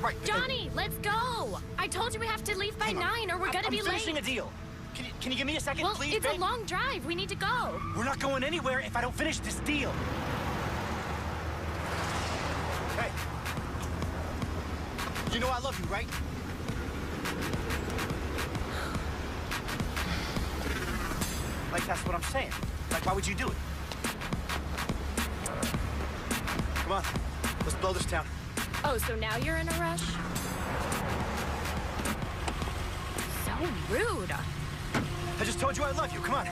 right. Johnny, let's go. I told you we have to leave by 9 or we're gonna be late. I'm finishing a deal. Can you give me a second, please, it's babe? a long drive. We need to go. We're not going anywhere if I don't finish this deal. Hey. You know I love you, right? Like, that's what I'm saying. Like, why would you do it? Come on, let's blow this town. Oh, so now you're in a rush? So rude. I just told you I love you, come on.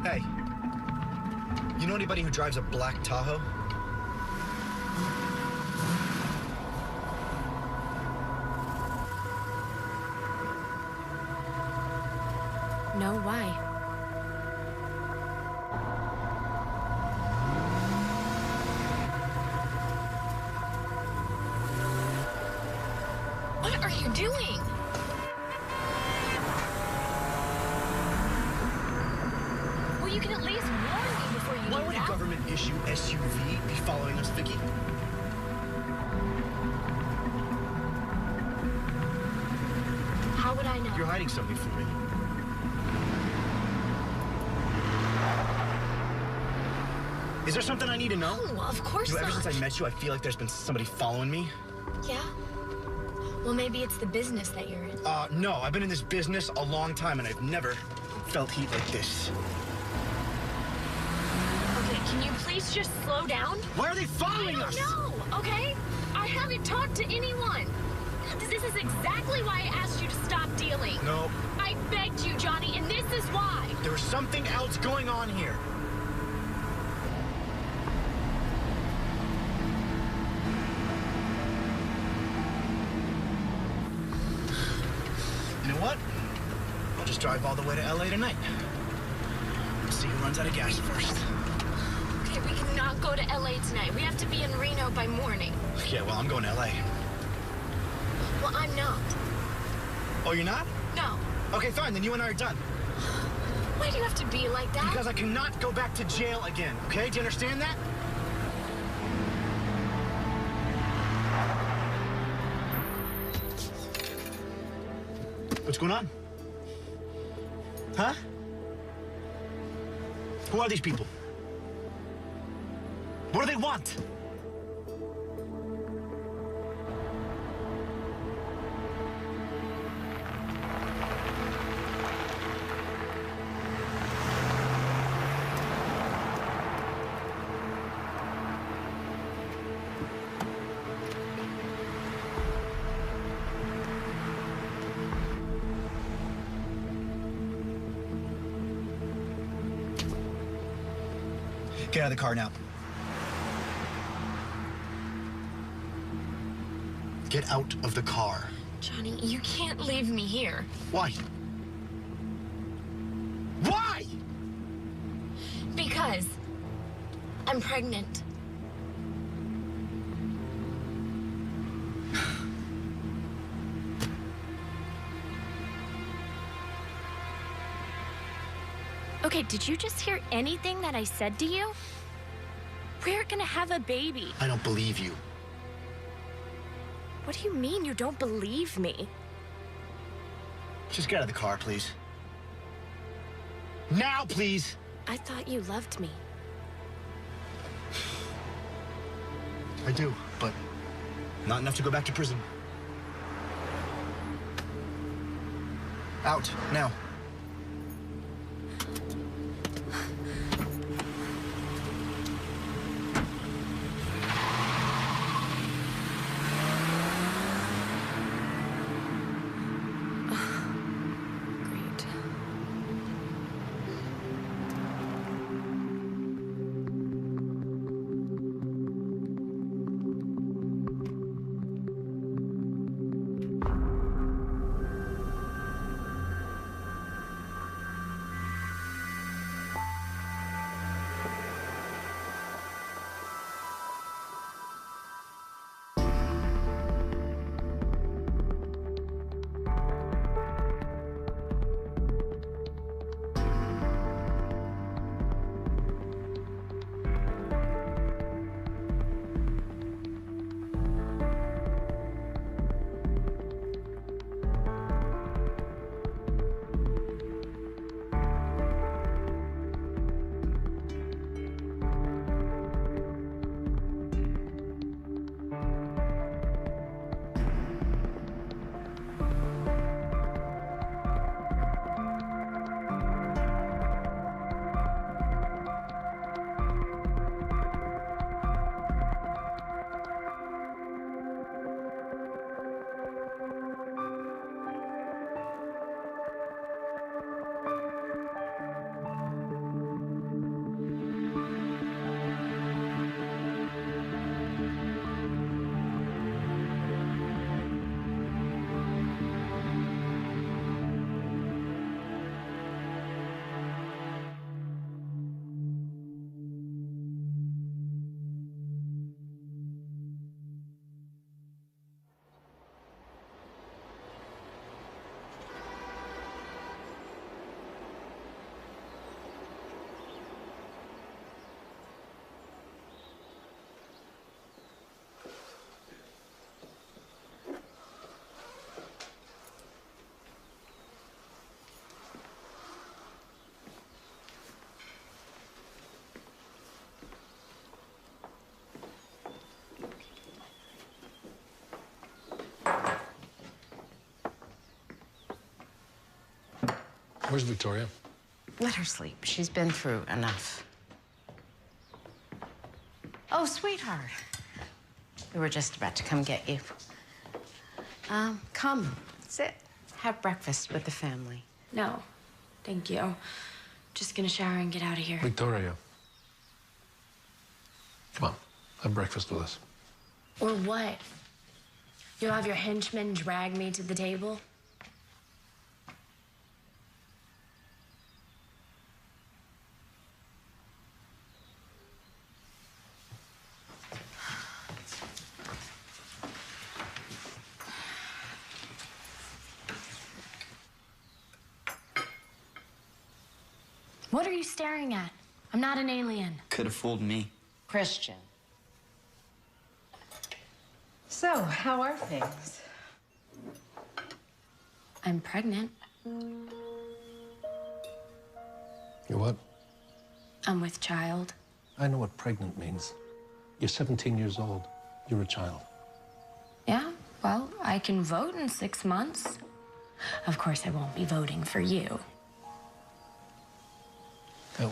Hey, you know anybody who drives a black Tahoe? No, why? What are you doing? Well, you can at least warn me before you Why do would a that. government-issue SUV be following us, Vicky? How would I know? You're hiding something from me. Is there something I need to know? No, of course You know, ever not. since I met you, I feel like there's been somebody following me. Yeah? Well, maybe it's the business that you're in. No, I've been in this business a long time, and I've never felt heat like this. Okay, can you please just slow down? Why are they following us? No, okay? I haven't talked to anyone. This is exactly why I asked you to stop dealing. No, I begged you, Johnny, and this is why. there was something else going on here. You know what? I'll just drive all the way to LA tonight. We'll see who runs out of gas first. Okay, we cannot go to LA tonight. We have to be in Reno by morning. Yeah, well, I'm going to LA. Well, I'm not. Oh, you're not? No. Okay, fine, then you and I are done. Why do you have to be like that? Because I cannot go back to jail again, okay? Do you understand that? What's going on? Huh? Who are these people? What do they want? Get out of the car now. Get out of the car. Johnny, you can't leave me here. Why? Why? Because I'm pregnant. Okay, did you just hear anything that I said to you? We're gonna have a baby. I don't believe you. What do you mean you don't believe me? Just get out of the car, please. Now, please. I thought you loved me. I do, but not enough to go back to prison. Out, now. Great. Where's Victoria? Let her sleep. She's been through enough. Oh, sweetheart. We were just about to come get you. Come, sit. Have breakfast with the family. No, thank you. Just gonna shower and get out of here. Victoria. Come on, have breakfast with us. Or what? You'll have your henchmen drag me to the table? What are you staring at? I'm not an alien. Could have fooled me. Christian. So, how are things? I'm pregnant. You what? I'm with child. I know what pregnant means. You're 17 years old. You're a child. Yeah, well, I can vote in 6 months. Of course, I won't be voting for you.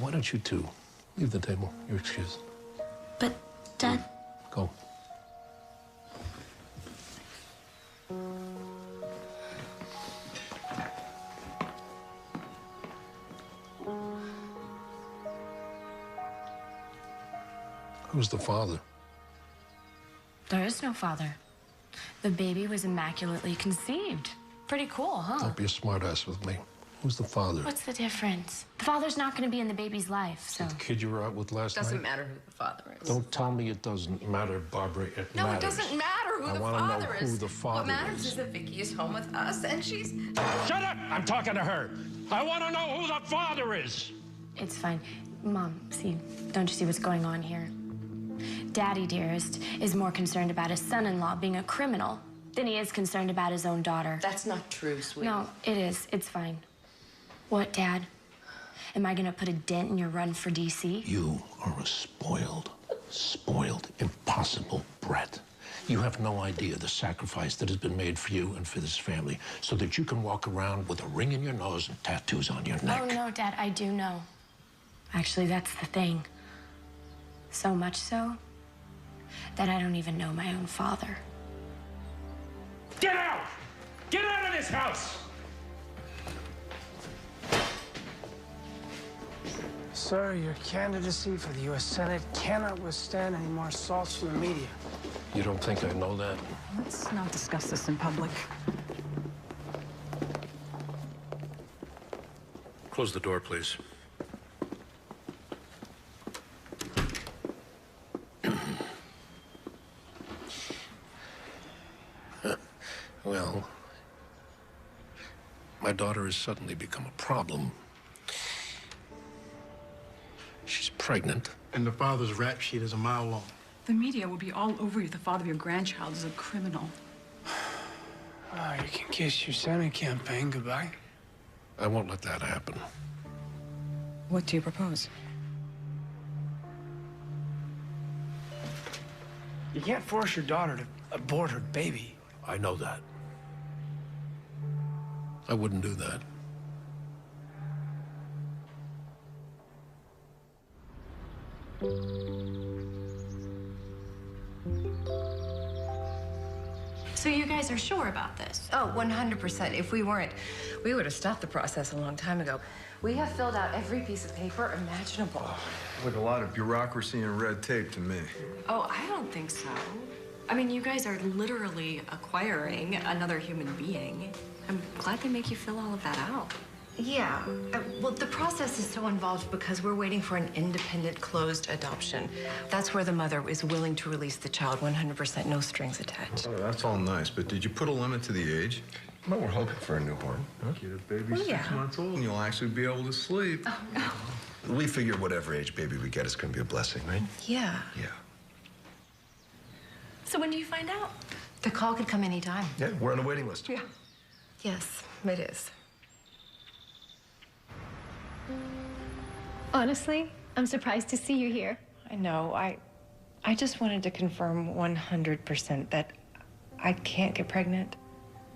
Why don't you two leave the table? You're excused. But, Dad... Go. Who's the father? There is no father. The baby was immaculately conceived. Pretty cool, huh? Don't be a smartass with me. Who's the father? What's the difference? The father's not going to be in the baby's life, so... The kid you were out with last Doesn't night? matter who the father is. Don't tell me it doesn't matter, Barbara. It No, matters. it doesn't matter who I the wanna know father who is. the father What matters is. is that Vicky is home with us and she's... Shut up! I'm talking to her. I want to know who the father is. It's fine. Mom, see, don't you see what's going on here? Daddy, dearest, is more concerned about his son-in-law being a criminal than he is concerned about his own daughter. That's not true, sweetie. No, it is. It's fine. What, Dad? Am I gonna put a dent in your run for DC? You are a spoiled, impossible brat. You have no idea the sacrifice that has been made for you and for this family so that you can walk around with a ring in your nose and tattoos on your neck. Oh, no, Dad, I do know. Actually, that's the thing. So much so that I don't even know my own father. Get out! Get out of this house! Sir, your candidacy for the U.S. Senate cannot withstand any more assaults from the media. You don't think I know that? Let's not discuss this in public. Close the door, please. Well, my daughter has suddenly become a problem. She's pregnant. And the father's rap sheet is a mile long. The media will be all over you if the father of your grandchild is a criminal. Oh, you can kiss your Senate campaign goodbye. I won't let that happen. What do you propose? You can't force your daughter to abort her baby. I know that. I wouldn't do that. So you guys are sure about this? Oh, 100%. If we weren't, we would have stopped the process a long time ago. We have filled out every piece of paper imaginable. Like a lot of bureaucracy and red tape to me. Oh, I don't think so. I mean, you guys are literally acquiring another human being. I'm glad they make you fill all of that out. Yeah. Well, the process is so involved because we're waiting for an independent, closed adoption. That's where the mother is willing to release the child 100%, no strings attached. Oh, that's all nice, but did you put a limit to the age? Well, we're hoping for a newborn. Huh? Get a baby Well, 6 yeah. months old and you'll actually be able to sleep. Oh, no. We figure whatever age baby we get is going to be a blessing, right? Yeah. Yeah. So when do you find out? The call could come anytime. Yeah, we're on the waiting list. Yeah. Yes, it is. Honestly, I'm surprised to see you here. I know. I just wanted to confirm 100% that I can't get pregnant.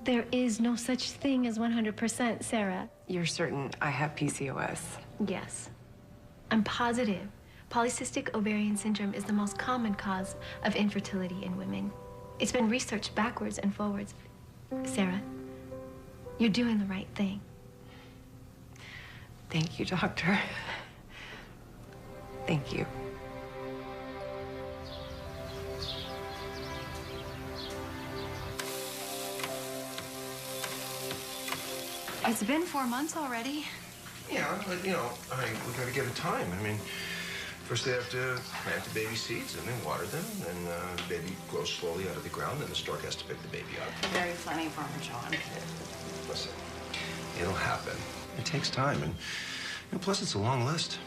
There is no such thing as 100%, Sarah. You're certain I have PCOS? Yes. I'm positive. Polycystic ovarian syndrome is the most common cause of infertility in women. It's been researched backwards and forwards. Sarah, you're doing the right thing. Thank you, doctor. Thank you. It's been 4 months already. Yeah, but, you know, we gotta give it time. I mean, first they have to plant the baby seeds and then water them, and the baby grows slowly out of the ground, and the stork has to pick the baby up. Very funny, Farmer John. Listen, it'll happen. It takes time, and plus it's a long list.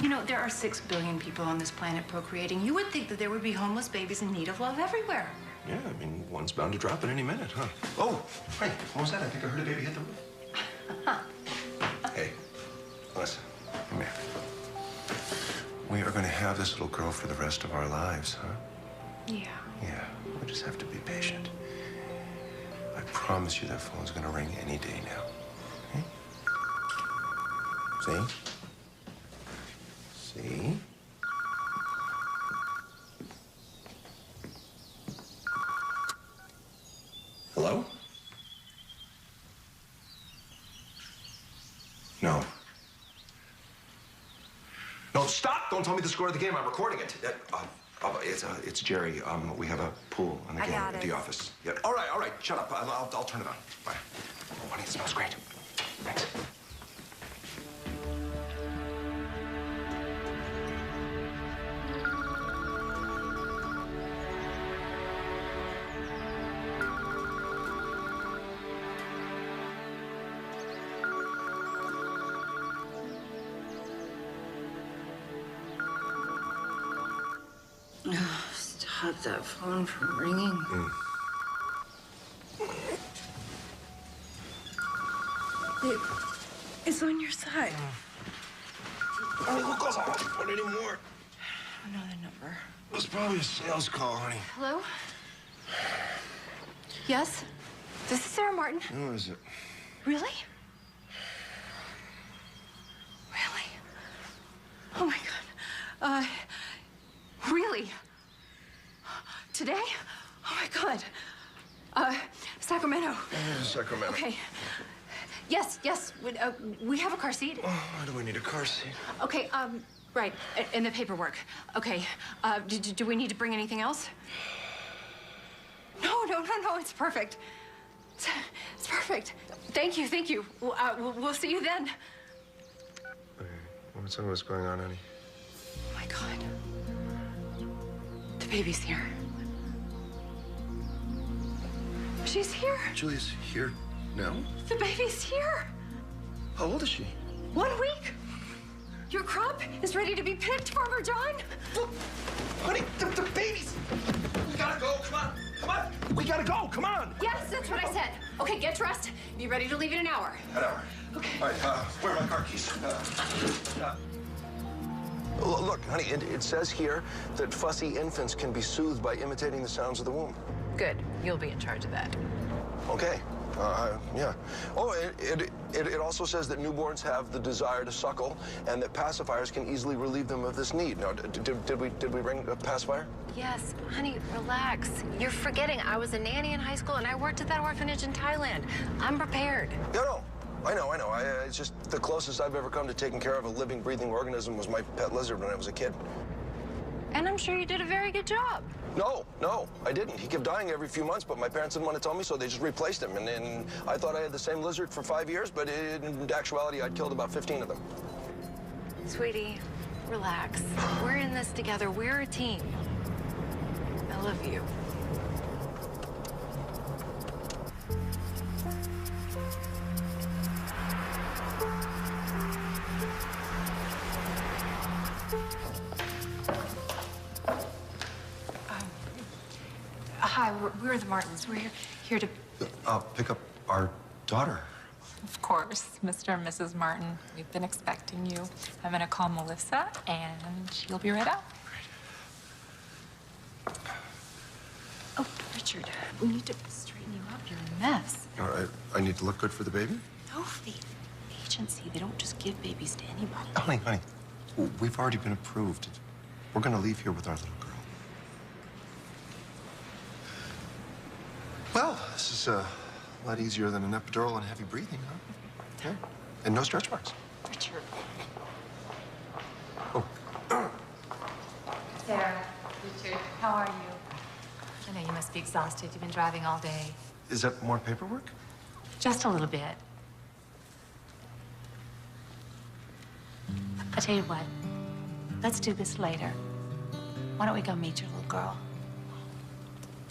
You know, there are 6 billion people on this planet procreating. You would think that there would be homeless babies in need of love everywhere. Yeah, I mean, one's bound to drop at any minute, huh? Oh, hey, what was that? I think I heard a baby hit the roof. Hey, listen, come here. We are going to have this little girl for the rest of our lives, huh? Yeah. Yeah, we just have to be patient. I promise you that phone's going to ring any day now. Okay? See? See? Hello? No. No, stop! Don't tell me the score of the game. I'm recording it. It's Jerry. We have a pool on the game at the office. Yeah. All right. Shut up. I'll turn it on. Bye. Oh, honey, it smells great. Thanks. Stop that phone from ringing. It's on your side. Honey, who calls on my phone anymore? Another number. It was probably a sales call, honey. Hello? Yes? This is Sarah Martin. Who is it? Really? Really? Oh my God. Really? Today? Oh my God. Sacramento. Yeah, Sacramento. Okay. Yes. We have a car seat. Oh, why do we need a car seat? Okay, right, in the paperwork. Okay, do we need to bring anything else? No, it's perfect. It's perfect. Thank you. We'll see you then. Okay, what's going on, honey? Oh my God. The baby's here. She's here. Julia's here now? The baby's here. How old is she? 1 week. Your crop is ready to be picked, Farmer John. Honey, the baby's... We gotta go, come on. We gotta go, come on. Yes, that's what I said. Okay, get dressed. Be ready to leave in an hour. An hour. Okay. All right, where are my car keys? Look, honey, it says here that fussy infants can be soothed by imitating the sounds of the womb. Good. You'll be in charge of that. Okay. Yeah. Oh, it also says that newborns have the desire to suckle, and that pacifiers can easily relieve them of this need. Now, did we bring a pacifier? Yes, honey, relax. You're forgetting I was a nanny in high school and I worked at that orphanage in Thailand. I'm prepared. No. I know. It's just the closest I've ever come to taking care of a living, breathing organism was my pet lizard when I was a kid. And I'm sure you did a very good job. No, I didn't. He kept dying every few months, but my parents didn't want to tell me, so they just replaced him. And I thought I had the same lizard for 5 years, but in actuality, I'd killed about 15 of them. Sweetie, relax. We're in this together. We're a team. I love you. Hi, we're the Martins. We're here to... Pick up our daughter. Of course, Mr. and Mrs. Martin. We've been expecting you. I'm gonna call Melissa, and she'll be right out. Oh, Richard, we need to straighten you up. You're a mess. All right, I need to look good for the baby? No, the agency, they don't just give babies to anybody. Honey, we've already been approved. We're gonna leave here with our little girl. Well, this is a lot easier than an epidural and heavy breathing, huh? Yeah. And no stretch marks. Richard. Oh. Sarah, Richard, how are you? I know you must be exhausted. You've been driving all day. Is that more paperwork? Just a little bit. I'll tell you what. Let's do this later. Why don't we go meet your little girl?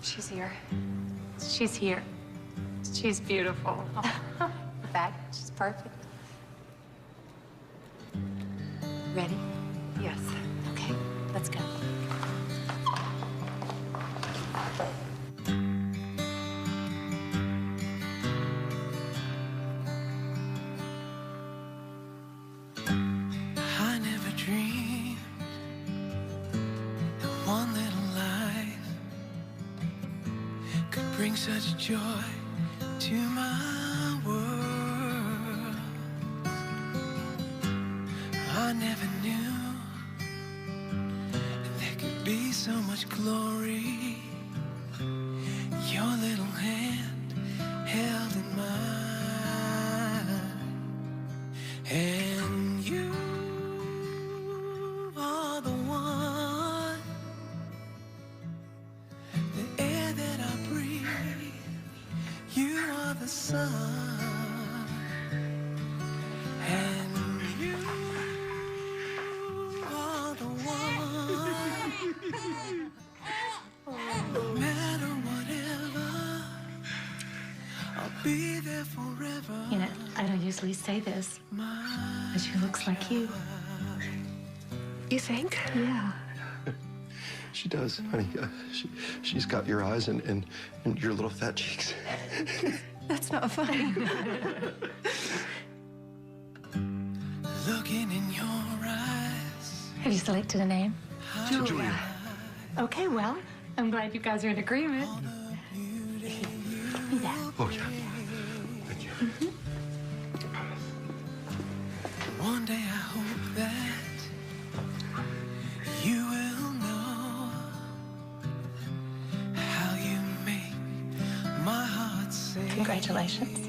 She's here. She's here. She's beautiful. In fact, she's perfect. Ready? Yes. Okay, let's go. I never dreamed that one little life could bring such joy to my world. I never knew there could be so much glory. Your little hand held in mine, and you are the one, the air that I breathe. You are the sun, and you are the one. No matter whatever, I'll be there forever. You know, I don't usually say this, but she looks like you. You think? Yeah. She does, honey. She's got your eyes and your little fat cheeks. That's not funny. Looking in your eyes. Have you selected a name? Julia. Okay, well, I'm glad you guys are in agreement. Give me that. Oh, yeah. Thank you. One day I hope that you will know how you make my heart sing. Congratulations.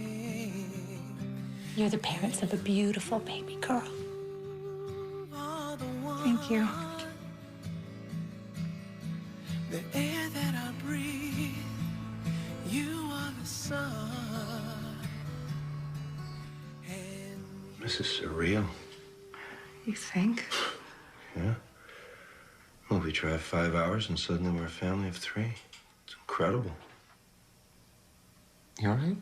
You're the parents of a beautiful baby girl. Thank you. The air that I breathe, you are the sun. This is surreal. You think? Yeah. Well, we drive 5 hours and suddenly we're a family of 3. It's incredible. You all right?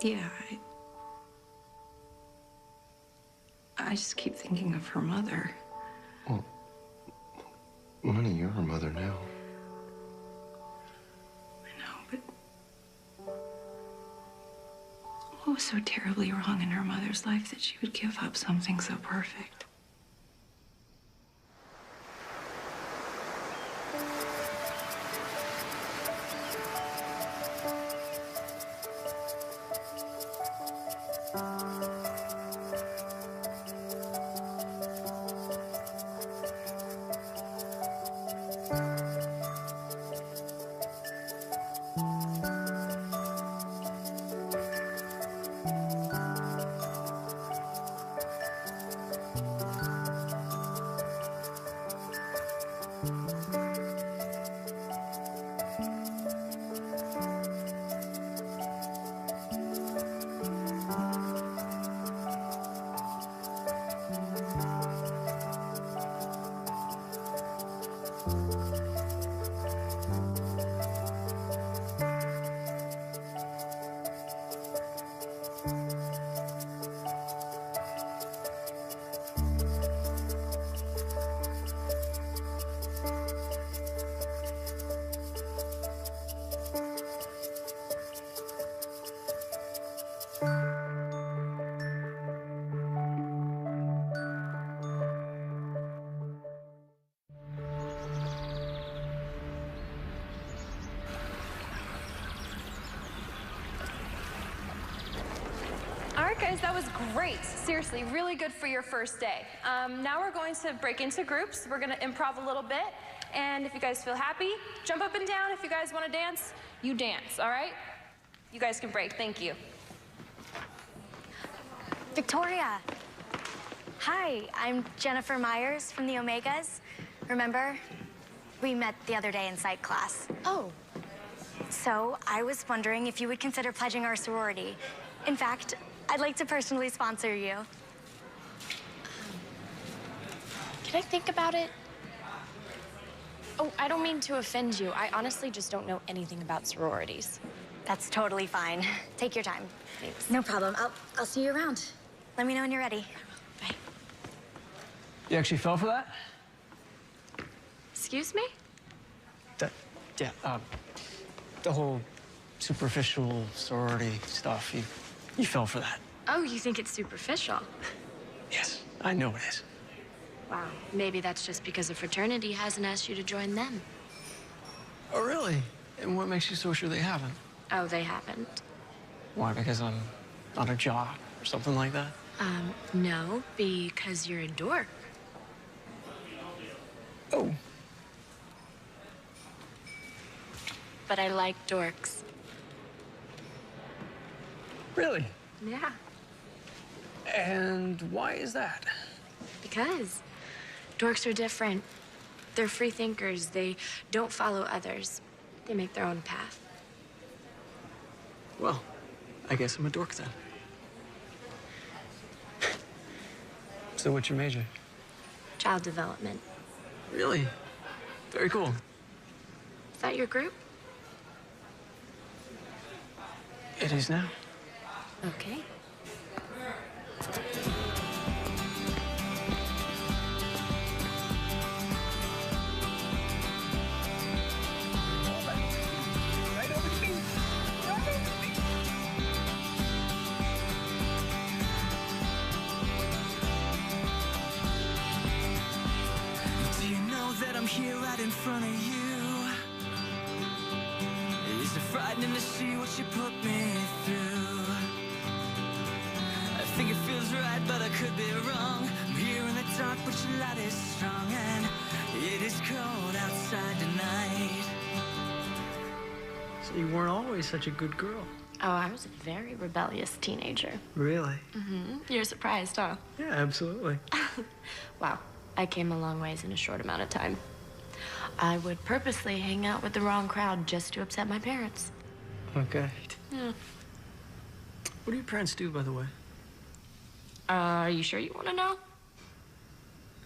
Yeah, I just keep thinking of her mother. Well, honey, you're her mother now. I know, but what was so terribly wrong in her mother's life that she would give up something so perfect? Guys, that was great. Seriously, really good for your first day. Now we're going to break into groups. We're gonna improv a little bit. And if you guys feel happy, jump up and down. If you guys wanna dance, you dance, all right? You guys can break, thank you. Victoria. Hi, I'm Jennifer Myers from the Omegas. Remember? We met the other day in psych class. Oh. So I was wondering if you would consider pledging our sorority. In fact, I'd like to personally sponsor you. Can I think about it? Oh, I don't mean to offend you. I honestly just don't know anything about sororities. That's totally fine. Take your time. Thanks. No problem. I'll see you around. Let me know when you're ready. Bye. You actually fell for that? Excuse me? The whole superficial sorority stuff. You fell for that. Oh, you think it's superficial? Yes, I know it is. Wow. Maybe that's just because a fraternity hasn't asked you to join them. Oh, really? And what makes you so sure they haven't? Oh, they haven't. Why, because I'm not a jock or something like that? No, because you're a dork. Oh. But I like dorks. Really? Yeah. And why is that? Because dorks are different. They're free thinkers. They don't follow others. They make their own path. Well, I guess I'm a dork then. So what's your major? Child development. Really? Very cool. Is that your group? It is now. Okay. Do you know that I'm here right in front of you? Is it frightening to see what you put me through? I think it feels right, but I could be wrong. I'm here in the dark, but your light is strong, and it is cold outside tonight. So you weren't always such a good girl. Oh, I was a very rebellious teenager. Really? Mm-hmm. You're surprised, huh? Yeah, absolutely. Wow. I came a long ways in a short amount of time. I would purposely hang out with the wrong crowd just to upset my parents. Okay. Yeah. What do your parents do, by the way? Are you sure you want to know?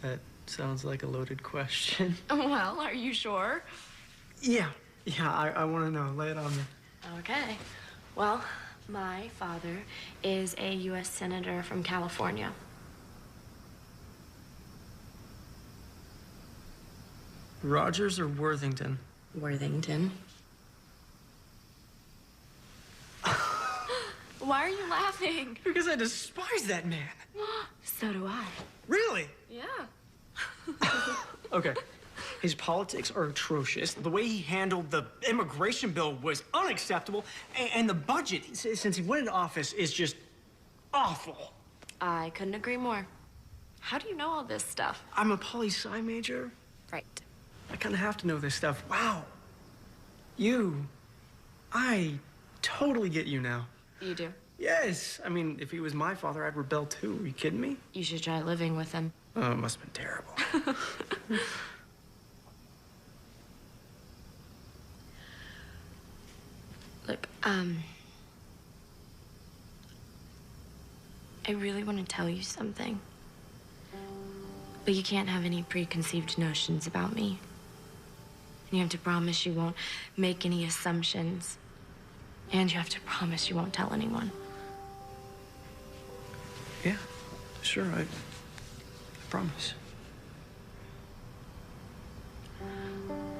That sounds like a loaded question. Well, are you sure? Yeah, I want to know. Lay it on me. Okay. Well, my father is a U.S. Senator from California. Rogers or Worthington? Worthington. Why are you laughing? Because I despise that man. So do I. Really? Yeah. Okay. His politics are atrocious. The way he handled the immigration bill was unacceptable. And the budget, since he went into office, is just awful. I couldn't agree more. How do you know all this stuff? I'm a poli-sci major. Right. I kind of have to know this stuff. Wow. I totally get you now. You do? Yes. I mean, if he was my father, I'd rebel too. Are you kidding me? You should try living with him. Oh, it must have been terrible. Look, I really want to tell you something. But you can't have any preconceived notions about me. And you have to promise you won't make any assumptions. And you have to promise you won't tell anyone. Yeah, sure, I promise.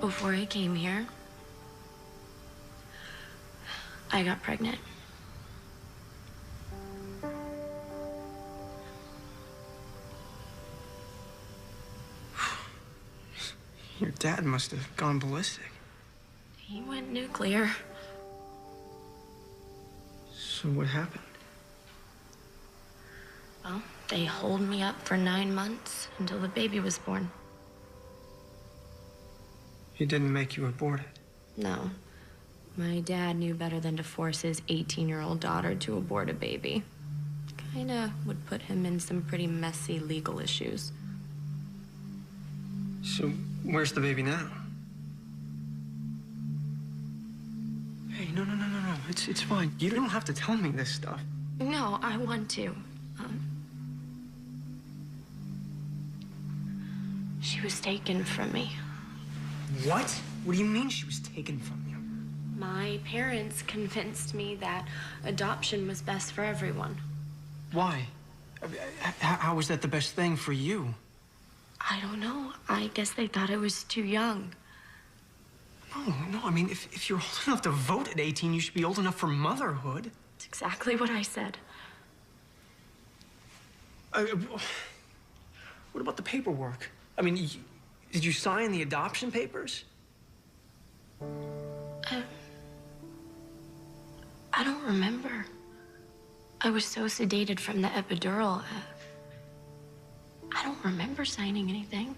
Before I came here, I got pregnant. Your dad must have gone ballistic. He went nuclear. So what happened? Well, they holed me up for 9 months until the baby was born. He didn't make you abort it? No. My dad knew better than to force his 18-year-old daughter to abort a baby. Kinda would put him in some pretty messy legal issues. So, where's the baby now? Hey, no. It's fine. You don't have to tell me this stuff. No, I want to. She was taken from me. What? What do you mean she was taken from you? My parents convinced me that adoption was best for everyone. Why? How was that the best thing for you? I don't know. I guess they thought I was too young. No. I mean, if you're old enough to vote at 18, you should be old enough for motherhood. It's exactly what I said. What about the paperwork? I mean, did you sign the adoption papers? I don't remember. I was so sedated from the epidural. I don't remember signing anything.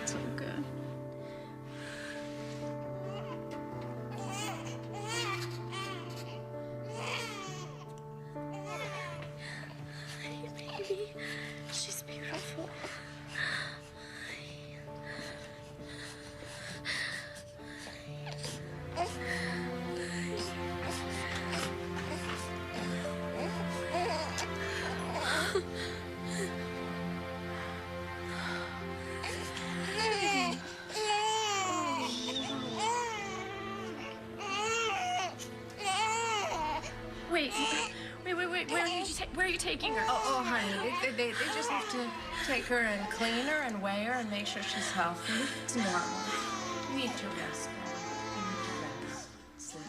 So good. Hey, baby. She's beautiful. Wait. Where are you taking her? Oh, honey, they just have to take her and clean her and weigh her and make sure she's healthy. It's normal. You need to rest. You need to rest. Sleep.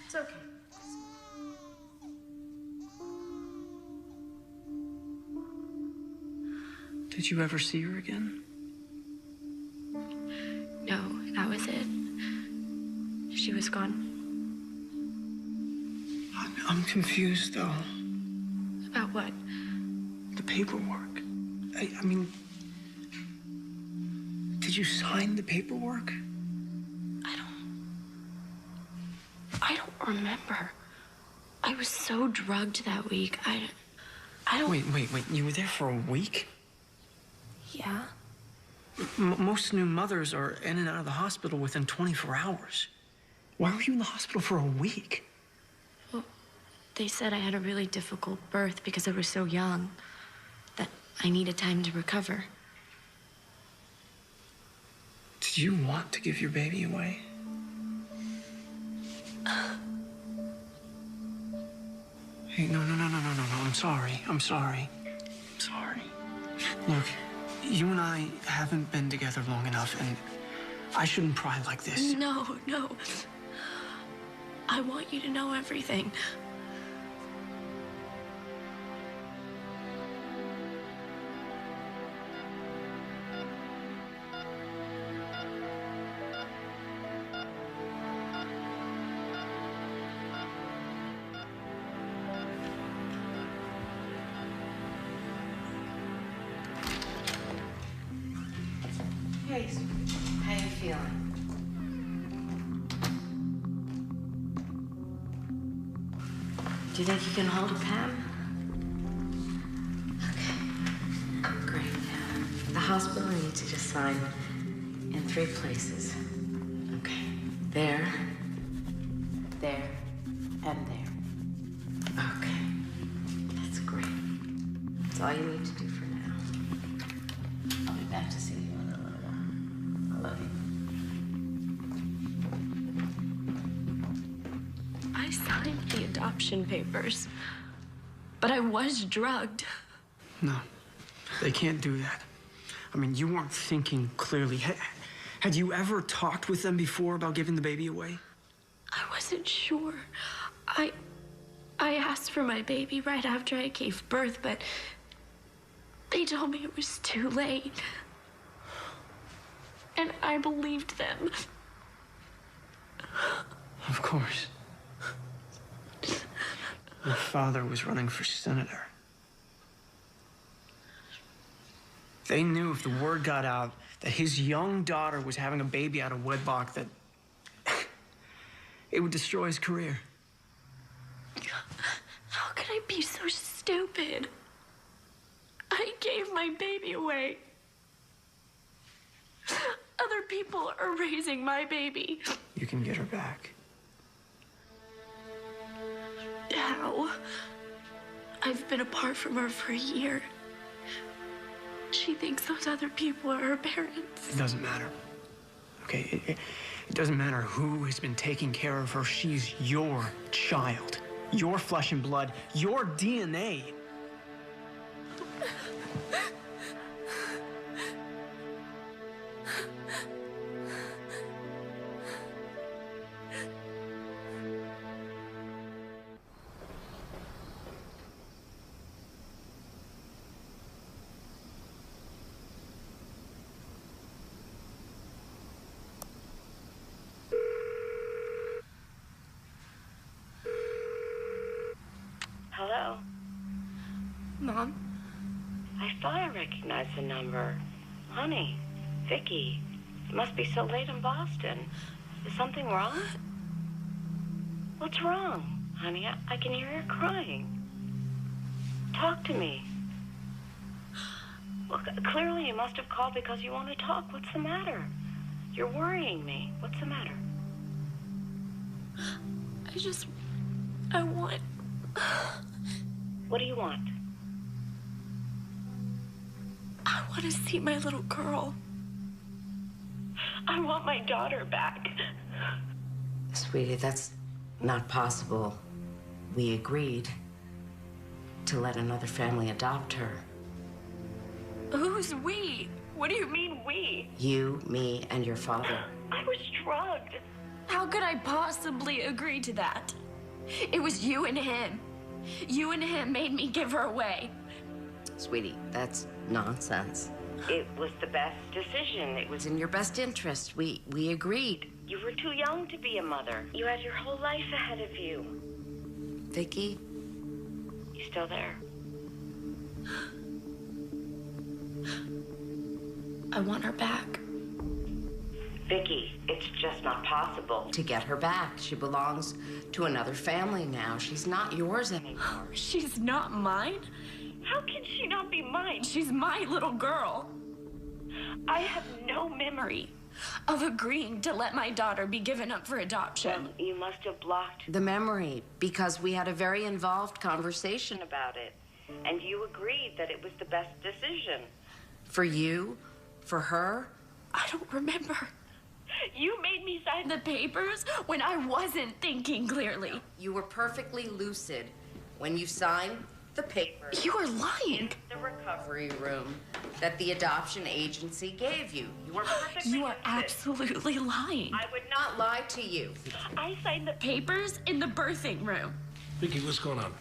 It's okay. Did you ever see her again? No, that was it. She was gone. I'm confused, though. About what? The paperwork. I mean, did you sign the paperwork? I don't remember. I was so drugged that week. I don't... Wait. You were there for a week? Yeah. Most new mothers are in and out of the hospital within 24 hours. Why were you in the hospital for a week? Well, they said I had a really difficult birth because I was so young, that I needed time to recover. Did you want to give your baby away? Hey, no. I'm sorry. Look, you and I haven't been together long enough, and I shouldn't pry like this. No. I want you to know everything. Hey, how you feeling? Do you think you can hold a Pam? Okay, great. The hospital needs you to sign in 3 places. Okay, there, and there. Okay, that's great. That's all you need to do for now. I'll be back to see you in a little while. adoption papers. But I was drugged. No, they can't do that. I mean, you weren't thinking clearly. Had you ever talked with them before about giving the baby away? I wasn't sure. I asked for my baby right after I gave birth, but they told me it was too late. And I believed them. Of course. Your father was running for senator. They knew if the word got out that his young daughter was having a baby out of wedlock, that it would destroy his career. How could I be so stupid? I gave my baby away. Other people are raising my baby. You can get her back. How? I've been apart from her for a year. She thinks those other people are her parents. It doesn't matter. Okay? It doesn't matter who has been taking care of her. She's your child. Your flesh and blood. Your DNA. Hello? Mom? I thought I recognized the number. Honey, Vicky, it must be so late in Boston. Is something wrong? What's wrong? Honey, I can hear you crying. Talk to me. Well, clearly you must have called because you want to talk. What's the matter? You're worrying me. What's the matter? I want... What do you want? I want to see my little girl. I want my daughter back. Sweetie, that's not possible. We agreed to let another family adopt her. Who's we? What do you mean we? You, me, and your father. I was drugged. How could I possibly agree to that? It was you and him. You and him made me give her away. Sweetie, that's nonsense. It was the best decision. It was in your best interest. We agreed. You were too young to be a mother. You had your whole life ahead of you. Vicky, you still there? I want her back. Vicky, it's just not possible to get her back. She belongs to another family now. She's not yours anymore. She's not mine? How can she not be mine? She's my little girl. I have no memory of agreeing to let my daughter be given up for adoption. Well, you must have blocked the memory because we had a very involved conversation about it. And you agreed that it was the best decision. For you? For her? I don't remember. You made me sign the papers when I wasn't thinking clearly. You were perfectly lucid when you signed the papers. You are lying. The recovery room that the adoption agency gave you. You were perfectly You are absolutely lying. I would not lie to you. I signed the papers in the birthing room. Vicky, what's going on?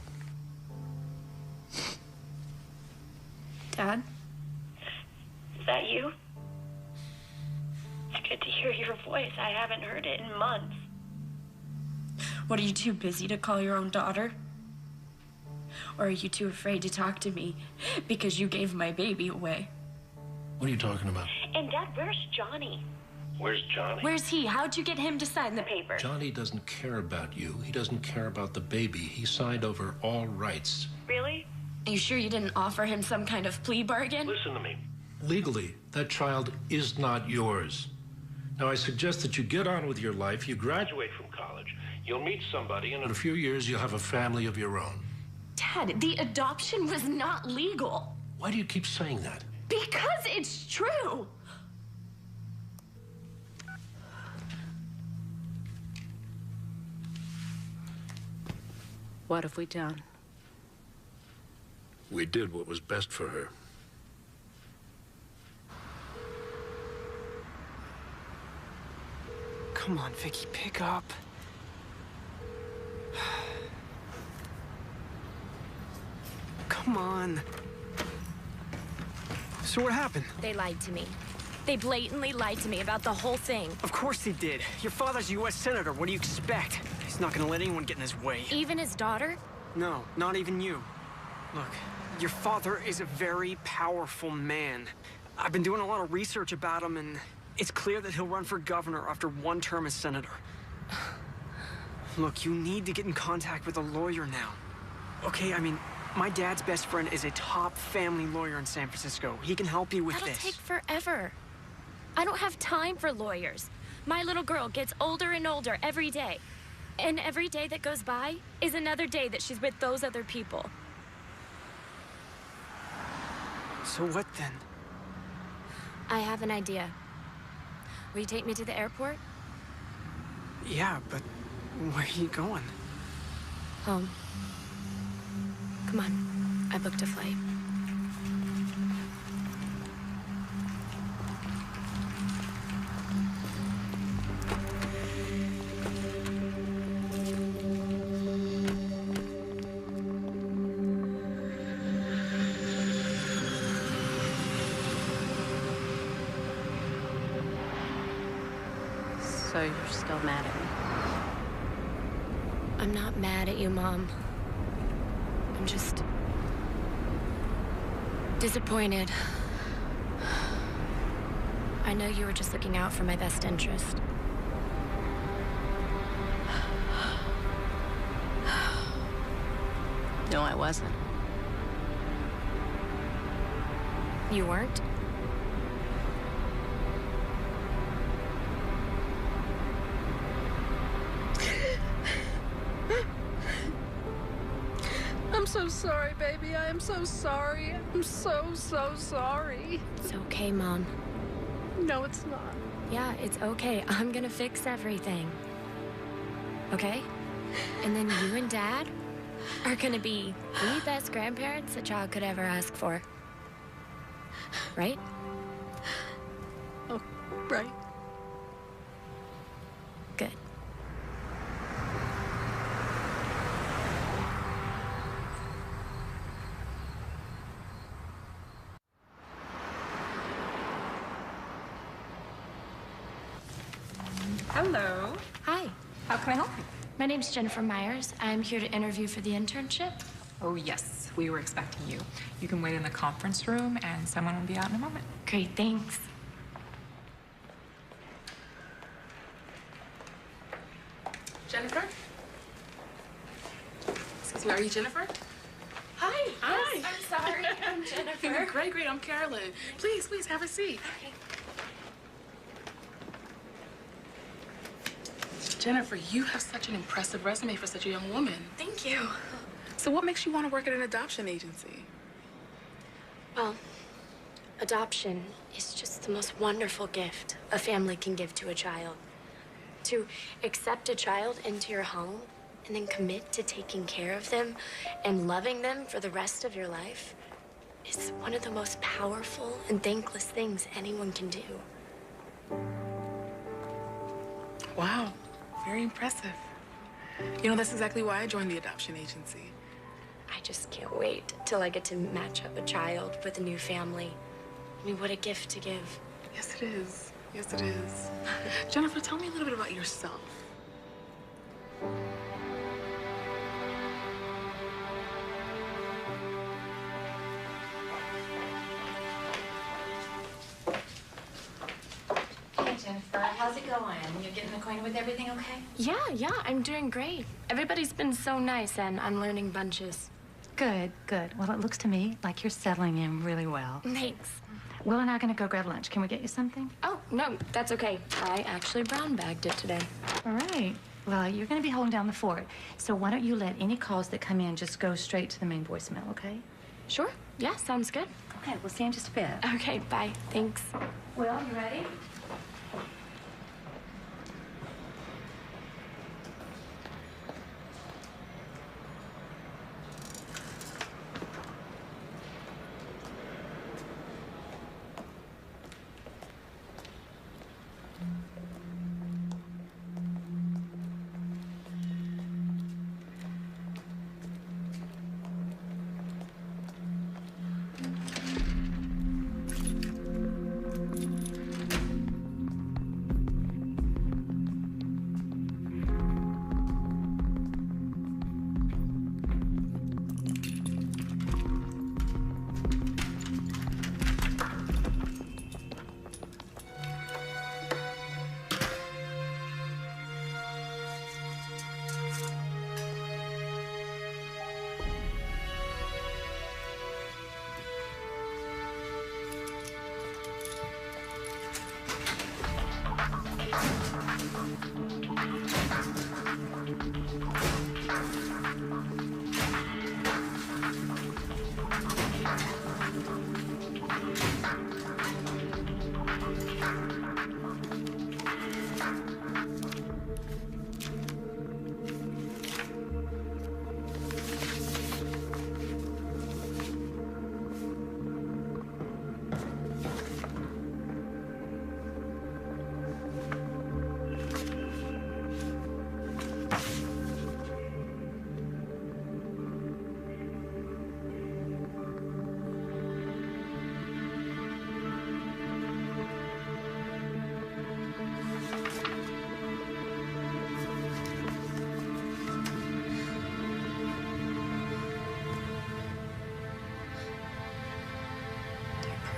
Dad? Is that you? It's good to hear your voice. I haven't heard it in months. What, are you too busy to call your own daughter? Or are you too afraid to talk to me because you gave my baby away? What are you talking about? And Dad, where's Johnny? Where's Johnny? Where's he? How'd you get him to sign the paper? Johnny doesn't care about you. He doesn't care about the baby. He signed over all rights. Really? Are you sure you didn't offer him some kind of plea bargain? Listen to me. Legally, that child is not yours. Now, I suggest that you get on with your life. You graduate from college. You'll meet somebody, and in a few years, you'll have a family of your own. Dad, the adoption was not legal. Why do you keep saying that? Because it's true. What have we done? We did what was best for her. Come on, Vicky, pick up. Come on. So what happened? They lied to me. They blatantly lied to me about the whole thing. Of course they did. Your father's a U.S. Senator. What do you expect? He's not gonna let anyone get in his way. Even his daughter? No, not even you. Look, your father is a very powerful man. I've been doing a lot of research about him, and it's clear that he'll run for governor after one term as senator. Look, you need to get in contact with a lawyer now. Okay, I mean, my dad's best friend is a top family lawyer in San Francisco. He can help you with That'll this. take forever. I don't have time for lawyers. My little girl gets older and older every day. And every day that goes by is another day that she's with those other people. So what then? I have an idea. Will you take me to the airport? Yeah, but where are you going? Home. Come on. I booked a flight. So you're still mad at me? I'm not mad at you, Mom. I'm just disappointed. I know you were just looking out for my best interest. No, I wasn't. You weren't? I'm so sorry, baby. I am so sorry. I'm so sorry. It's okay, Mom. No, it's not. Yeah, it's okay. I'm gonna fix everything. Okay? And then you and Dad are gonna be the best grandparents a child could ever ask for. Right? Oh, right. Good. Hello. Hi. How can I help you? My name's Jennifer Myers. I'm here to interview for the internship. Oh, yes. We were expecting you. You can wait in the conference room, and someone will be out in a moment. Great, thanks. Jennifer? Excuse me, are you Jennifer? Hi. Hi. Yes, I'm sorry. I'm Jennifer. Great. I'm Carolyn. Please, have a seat. Okay. Jennifer, you have such an impressive resume for such a young woman. Thank you. So what makes you want to work at an adoption agency? Well, adoption is just the most wonderful gift a family can give to a child. To accept a child into your home and then commit to taking care of them and loving them for the rest of your life is one of the most powerful and thankless things anyone can do. Wow, very impressive. You know, that's exactly why I joined the adoption agency. I just can't wait till I get to match up a child with a new family. I mean, what a gift to give. Yes, it is. Yes, it is. Jennifer, tell me a little bit about yourself. Hey, Jennifer, how's it going? You're getting acquainted with everything okay? Yeah, I'm doing great. Everybody's been so nice, and I'm learning bunches. Good. Well, it looks to me like you're settling in really well. Thanks. Will and I are gonna go grab lunch. Can we get you something? Oh, no, that's okay. I actually brown bagged it today. All right. Well, you're gonna be holding down the fort. So why don't you let any calls that come in just go straight to the main voicemail, okay? Sure. Yeah, sounds good. Okay, we'll see you in just a bit. Okay, bye. Thanks. Will, you ready?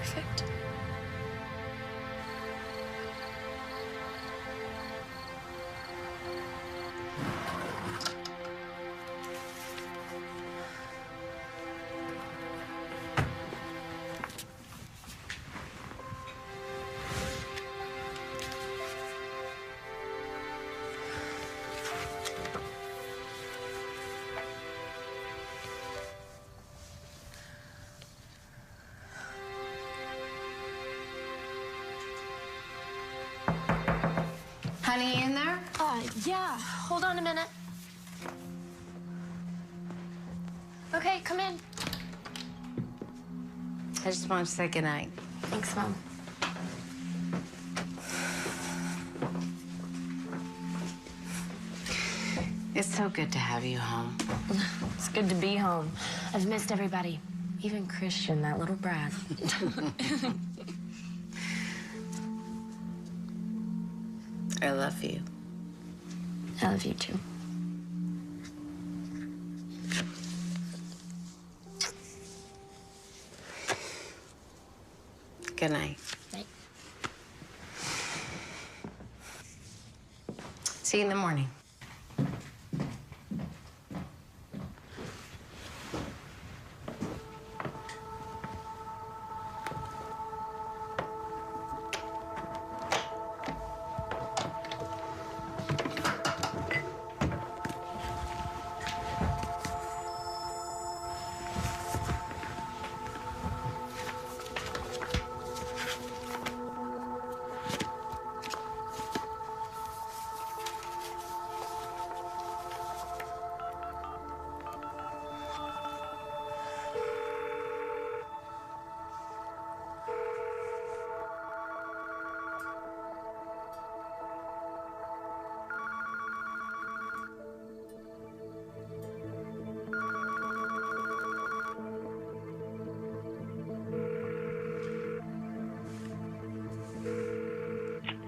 Perfect. Honey, in there? Yeah. Hold on a minute. Okay, come in. I just want to say goodnight. Thanks, Mom. It's so good to have you home. It's good to be home. I've missed everybody. Even Christian, that little brat. I love you. I love you too. Good night. Night. See you in the morning.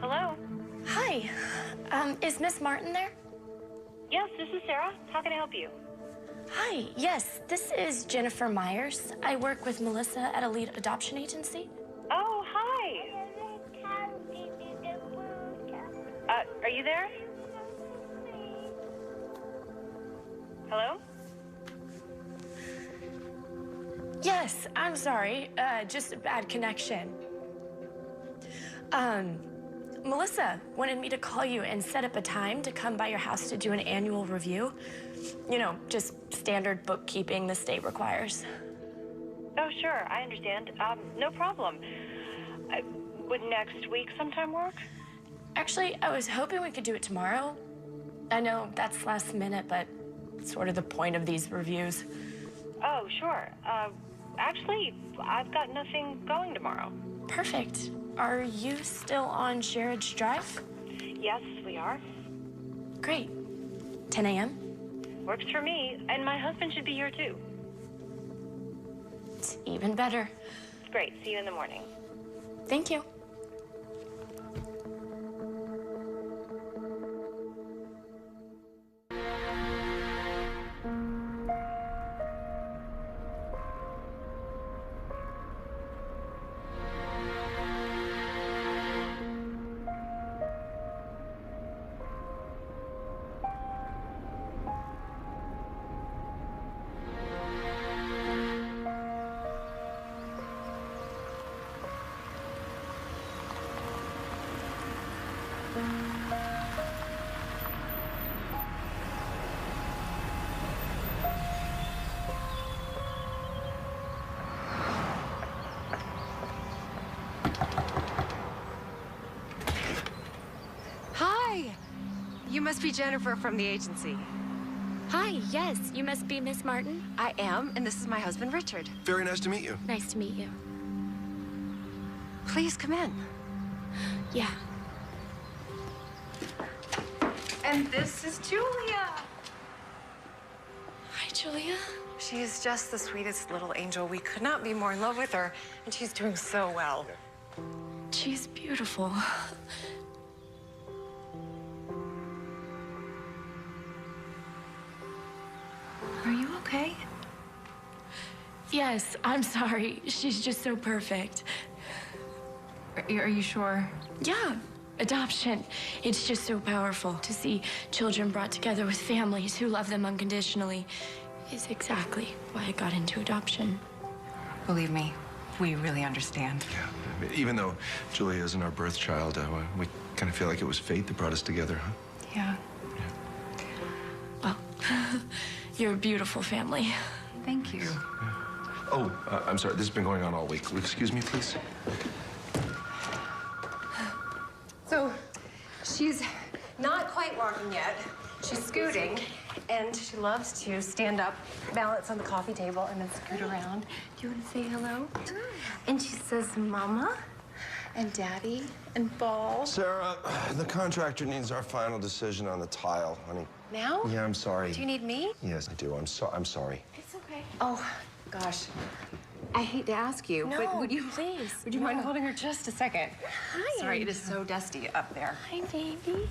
Hello? Hi. Is Miss Martin there? Yes, this is Sarah. How can I help you? Hi. Yes, this is Jennifer Myers. I work with Melissa at Elite Adoption Agency. Oh, hi. Are you there? Hello? Yes, I'm sorry. Just a bad connection. Melissa wanted me to call you and set up a time to come by your house to do an annual review. You know, just standard bookkeeping the state requires. Oh, sure. I understand. No problem. Would next week sometime work? Actually, I was hoping we could do it tomorrow. I know that's last minute, but it's sort of the point of these reviews. Oh, sure. Actually, I've got nothing going tomorrow. Perfect. Are you still on Sherridge Drive? Yes, we are. Great. 10 a.m.? Works for me, and my husband should be here too. It's even better. Great. See you in the morning. Thank you. Hi. You must be Jennifer from the agency. Hi, yes, you must be Miss Martin. I am, and this is my husband, Richard. Very nice to meet you. Nice to meet you. Please come in. Yeah. And this is Julia. Hi, Julia. She is just the sweetest little angel. We could not be more in love with her, and she's doing so well. She's beautiful. Are you okay? Yes, I'm sorry. She's just so perfect. Are you sure? Yeah, adoption. It's just so powerful to see children brought together with families who love them unconditionally. Is exactly why I got into adoption. Believe me, we really understand. Yeah. Even though Julia isn't our birth child, we kind of feel like it was fate that brought us together, huh? Yeah. Well, you're a beautiful family. Thank you. Oh, I'm sorry. This has been going on all week. Will you excuse me, please? So, she's not quite walking yet. She's scooting, and she loves to stand up, balance on the coffee table, and then scoot around. Do you want to say hello? And she says, Mama, and Daddy, and Ball. Sarah, the contractor needs our final decision on the tile, honey. Now? Yeah, I'm sorry. Do you need me? Yes, I do. I'm sorry. It's okay. Oh, gosh. I hate to ask you, but would you please? Would you mind holding her just a second? Hi. Sorry, it is so dusty up there. Hi, baby.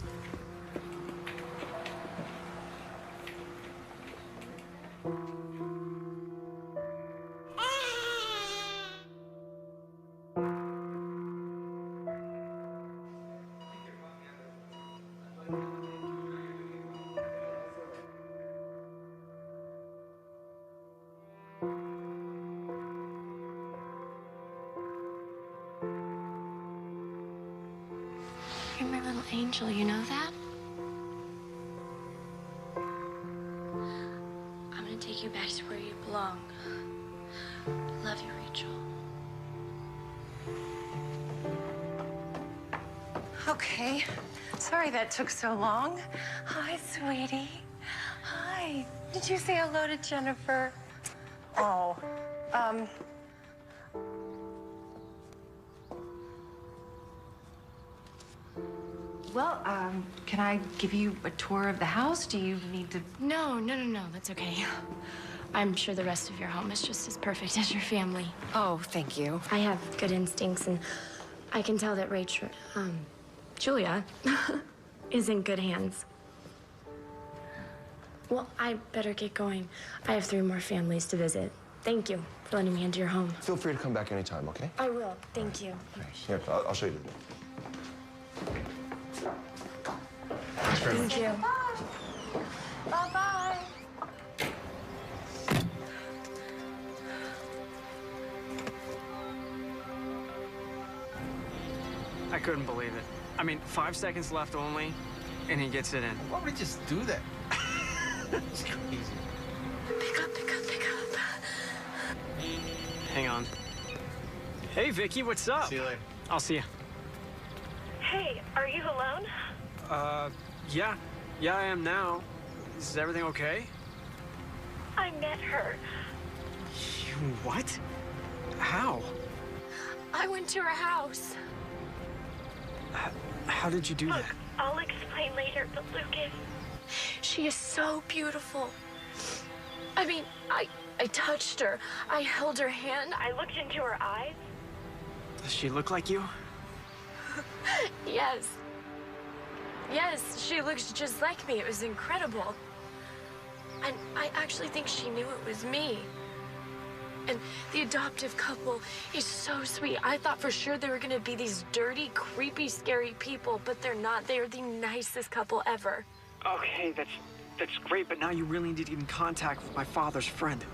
You're my little angel, you know that? I'm gonna take you back to where you belong. Love you, Rachel. Okay. Sorry that took so long. Hi, sweetie. Hi. Did you say hello to Jennifer? Oh, Well, can I give you a tour of the house? Do you need to? No, that's okay. I'm sure the rest of your home is just as perfect as your family. Oh, thank you. I have good instincts, and I can tell that Rachel, Julia, is in good hands. Well, I better get going. I have 3 more families to visit. Thank you for letting me into your home. Feel free to come back anytime, okay? I will. Thank you. Here, I'll show you. Thank you. Bye-bye. I couldn't believe it. I mean, 5 seconds left only, and he gets it in. Why would he just do that? It's crazy. Pick up. Hang on. Hey, Vicky, what's up? See you later. I'll see you. Hey, are you alone? Yeah. Yeah, I am now. Is everything okay? I met her. You what? How? I went to her house. How did you do that? I'll explain later, but Lucas... She is so beautiful. I mean, I touched her. I held her hand. I looked into her eyes. Does she look like you? Yes. Yes, she looks just like me. It was incredible. And I actually think she knew it was me. And the adoptive couple is so sweet. I thought for sure they were gonna be these dirty, creepy, scary people, but they're not. They are the nicest couple ever. Okay, that's great, but now you really need to get in contact with my father's friend.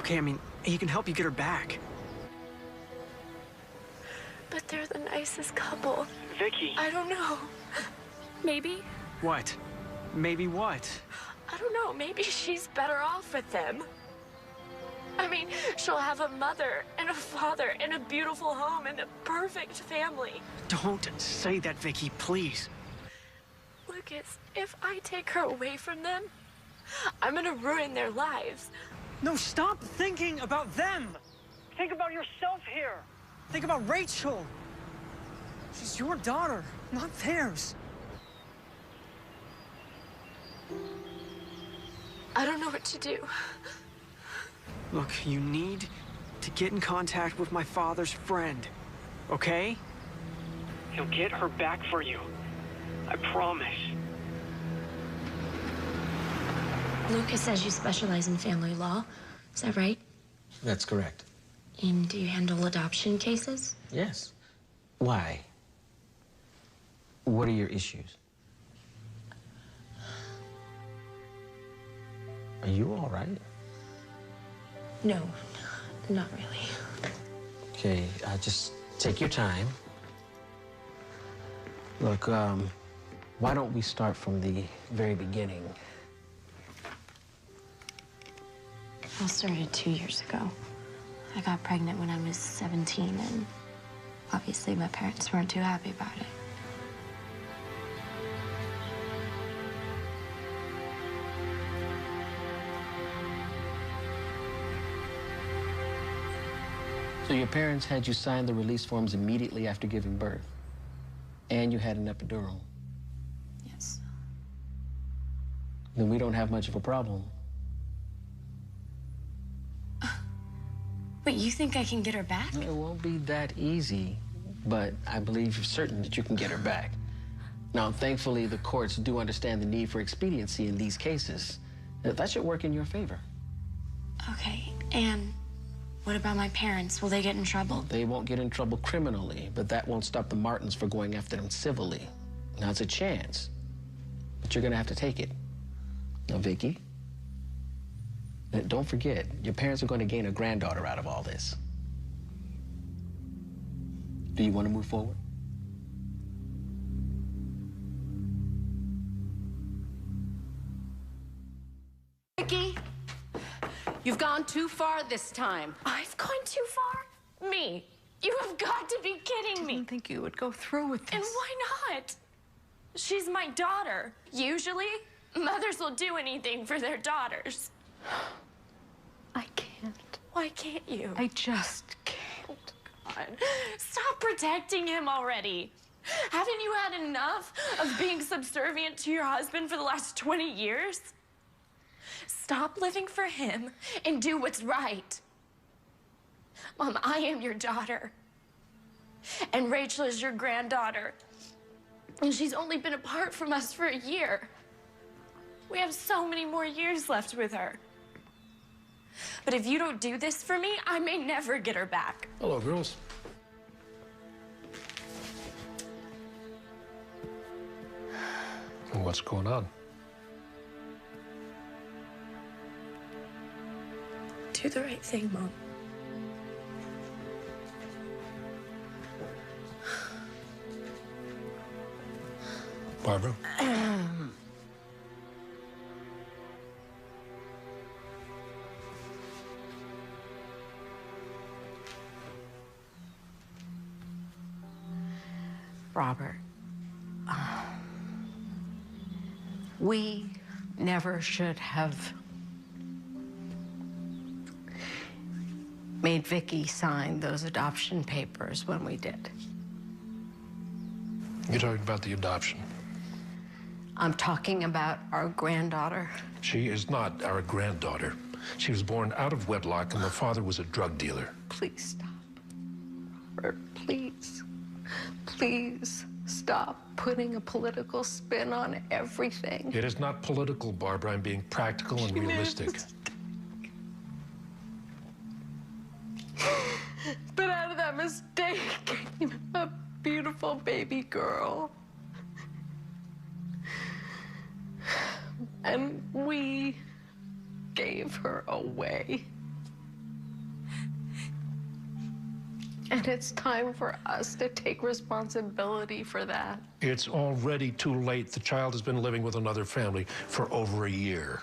Okay, I mean, he can help you get her back. But they're the nicest couple. Vicky. I don't know. Maybe? What? Maybe what? I don't know. Maybe she's better off with them. I mean, she'll have a mother and a father and a beautiful home and a perfect family. Don't say that, Vicky, please. Lucas, if I take her away from them, I'm gonna ruin their lives. No, stop thinking about them. Think about yourself here. Think about Rachel. She's your daughter, not theirs. I don't know what to do. Look, you need to get in contact with my father's friend, okay? He'll get her back for you. I promise. Lucas says you specialize in family law. Is that right? That's correct. And do you handle adoption cases? Yes. Why? What are your issues? Are you all right? No, not really. Okay, just take your time. Look, why don't we start from the very beginning? All started 2 years ago. I got pregnant when I was 17, and obviously my parents weren't too happy about it. So your parents had you sign the release forms immediately after giving birth, and you had an epidural. Yes. Then we don't have much of a problem. Wait, you think I can get her back? No, it won't be that easy, but I believe you're certain that you can get her back. Now, thankfully, the courts do understand the need for expediency in these cases. That should work in your favor. Okay, and what about my parents? Will they get in trouble? They won't get in trouble criminally, but that won't stop the Martins from going after them civilly. Now, it's a chance, but you're gonna have to take it. Now, Vicky, don't forget, your parents are going to gain a granddaughter out of all this. Do you want to move forward? Vicky, you've gone too far this time. I've gone too far? Me? You have got to be kidding me. I didn't think you would go through with this. And why not? She's my daughter. Usually, mothers will do anything for their daughters. I can't. Why can't you? I just can't. God, stop protecting him already. Haven't you had enough of being subservient to your husband for the last 20 years? Stop living for him and do what's right. Mom, I am your daughter. And Rachel is your granddaughter. And she's only been apart from us for a year. We have so many more years left with her. But if you don't do this for me, I may never get her back. Hello, girls. What's going on? Do the right thing, Mom. Barbara? Robert, we never should have made Vicky sign those adoption papers when we did. You're talking about the adoption. I'm talking about our granddaughter. She is not our granddaughter. She was born out of wedlock, and the father was a drug dealer. Please stop. Robert, please. Please stop putting a political spin on everything. It is not political, Barbara. I'm being practical and realistic. But out of that mistake came a beautiful baby girl. And we gave her away. And it's time for us to take responsibility for that. It's already too late. The child has been living with another family for over a year.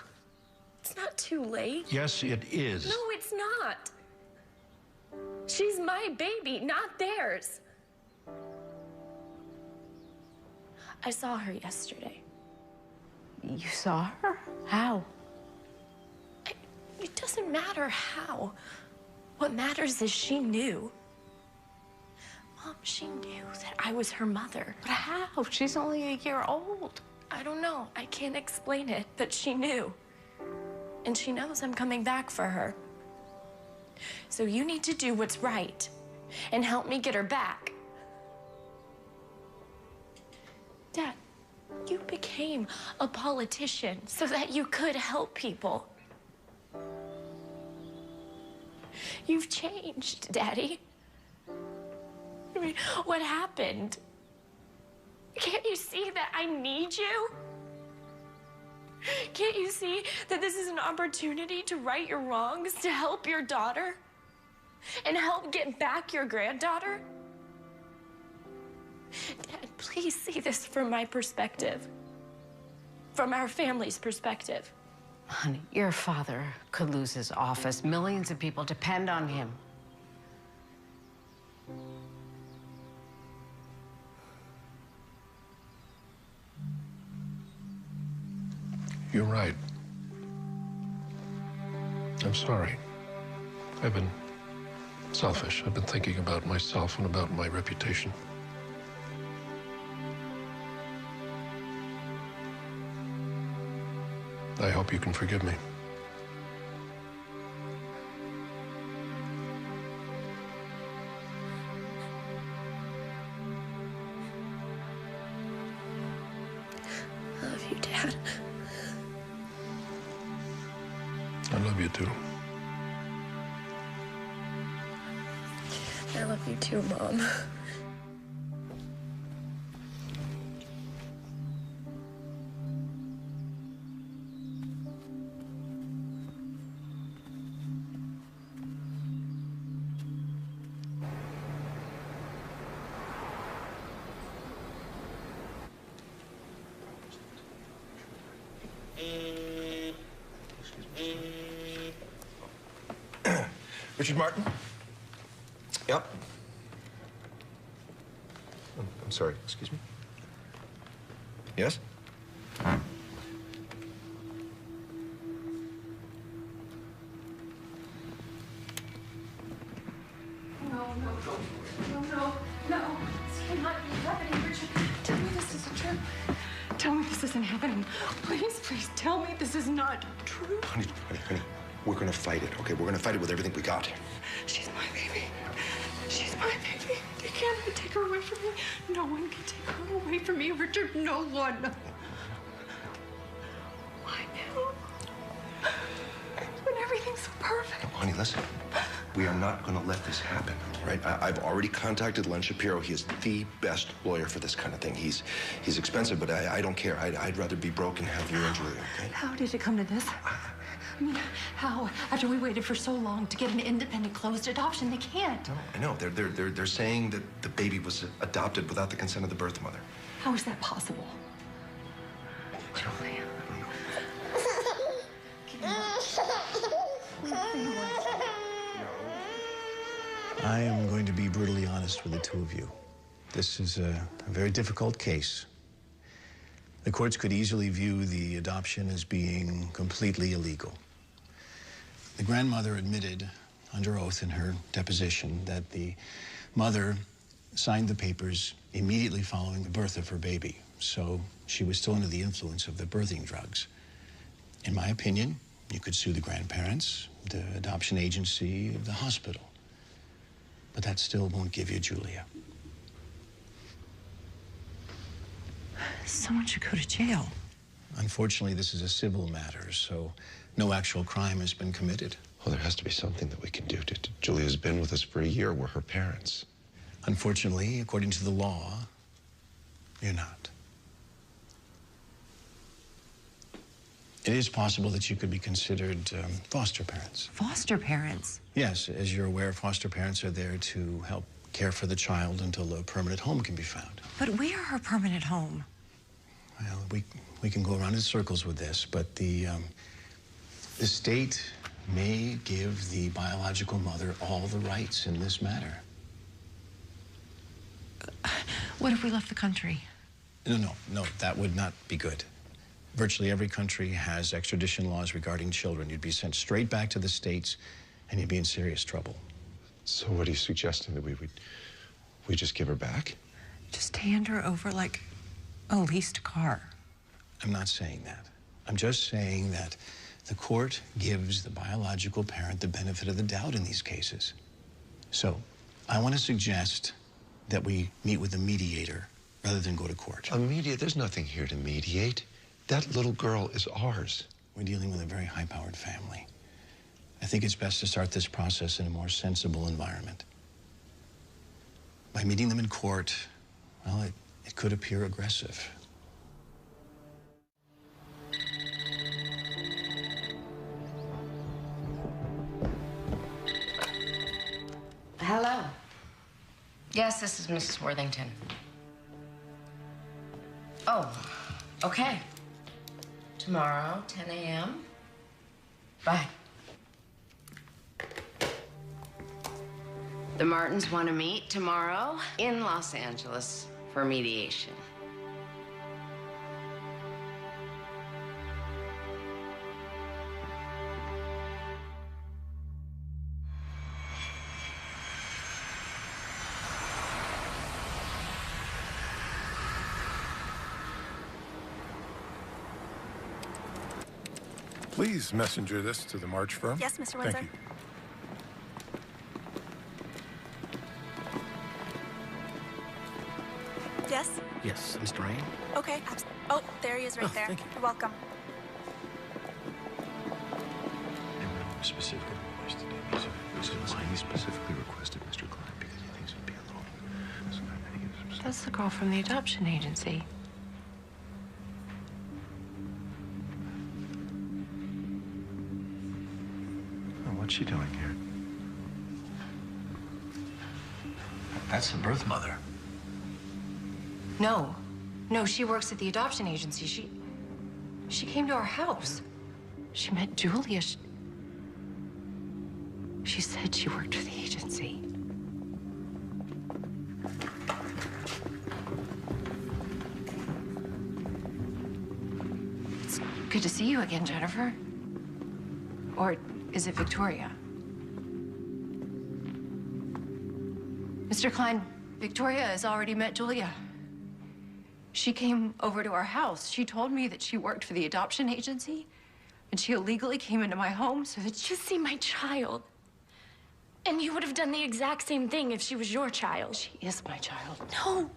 It's not too late. Yes, it is. No, it's not. She's my baby, not theirs. I saw her yesterday. You saw her? How? It doesn't matter how. What matters is she knew. Mom, she knew that I was her mother. But how? She's only a year old. I don't know. I can't explain it, but she knew. And she knows I'm coming back for her. So you need to do what's right and help me get her back. Dad, you became a politician so that you could help people. You've changed, Daddy. I mean, what happened? Can't you see that I need you? Can't you see that this is an opportunity to right your wrongs, to help your daughter, and help get back your granddaughter? Dad, please see this from my perspective, from our family's perspective. Honey, your father could lose his office. Millions of people depend on him. You're right. I'm sorry. I've been selfish. I've been thinking about myself and about my reputation. I hope you can forgive me. I love you, Dad. I love you too. I love you too, Mom. Richard Martin? Yep. I'm sorry, excuse me? Yes? No. This cannot be happening, Richard. Tell me this isn't true. Tell me this isn't happening. Please tell me this is not true. Honey, we're gonna fight it, okay? We're gonna fight it with everything we got. She's my baby. She's my baby. They can't even take her away from me. No one can take her away from me, Richard. No one. Why now? When everything's so perfect. No, honey, listen. We are not gonna let this happen, right? I've already contacted Len Shapiro. He is the best lawyer for this kind of thing. He's expensive, but I don't care. I'd rather be broke and have your injury, okay? How did it come to this? I mean, how? After we waited for so long to get an independent, closed adoption, they can't. No, I know. They're saying that the baby was adopted without the consent of the birth mother. How is that possible? Julia. I am going to be brutally honest with the two of you. This is a very difficult case. The courts could easily view the adoption as being completely illegal. The grandmother admitted under oath in her deposition that the mother signed the papers immediately following the birth of her baby, so she was still under the influence of the birthing drugs. In my opinion, you could sue the grandparents, the adoption agency, the hospital. But that still won't give you Julia. Someone should go to jail. Unfortunately, this is a civil matter, so no actual crime has been committed. Well, there has to be something that we can do. Julia's been with us for a year. We're her parents. Unfortunately, according to the law, you're not. It is possible that you could be considered foster parents. Foster parents? Yes, as you're aware, foster parents are there to help care for the child until a permanent home can be found. But where her permanent home? Well, we can go around in circles with this, but the state may give the biological mother all the rights in this matter. What if we left the country? No, that would not be good. Virtually every country has extradition laws regarding children. You'd be sent straight back to the States, and you'd be in serious trouble. So what are you suggesting, that we just give her back? Just hand her over like a leased car. I'm not saying that. I'm just saying that the court gives the biological parent the benefit of the doubt in these cases. So I want to suggest that we meet with a mediator rather than go to court. A mediator? There's nothing here to mediate. That little girl is ours. We're dealing with a very high-powered family. I think it's best to start this process in a more sensible environment. By meeting them in court, well, it could appear aggressive. Hello. Yes, this is Mrs. Worthington. Oh, okay. Tomorrow, 10 a.m. Bye. The Martins want to meet tomorrow in Los Angeles for mediation. Please messenger this to the March firm. Yes, Mr. Windsor. Thank you. Yes? Yes, Mr. Rain? Okay. Oh, there he is right there. Thank you. You're welcome. Specifically requested he specifically requested Mr. Klein because he thinks he'd be alone. That's the girl from the adoption agency. What's she doing here? That's the birth mother. No. No, she works at the adoption agency. She came to our house. She met Julia. She said she worked for the agency. It's good to see you again, Jennifer. Or is it Victoria? Mr. Klein, Victoria has already met Julia. She came over to our house. She told me that she worked for the adoption agency, and she illegally came into my home so that You see my child. And you would have done the exact same thing if she was your child. She is my child. No,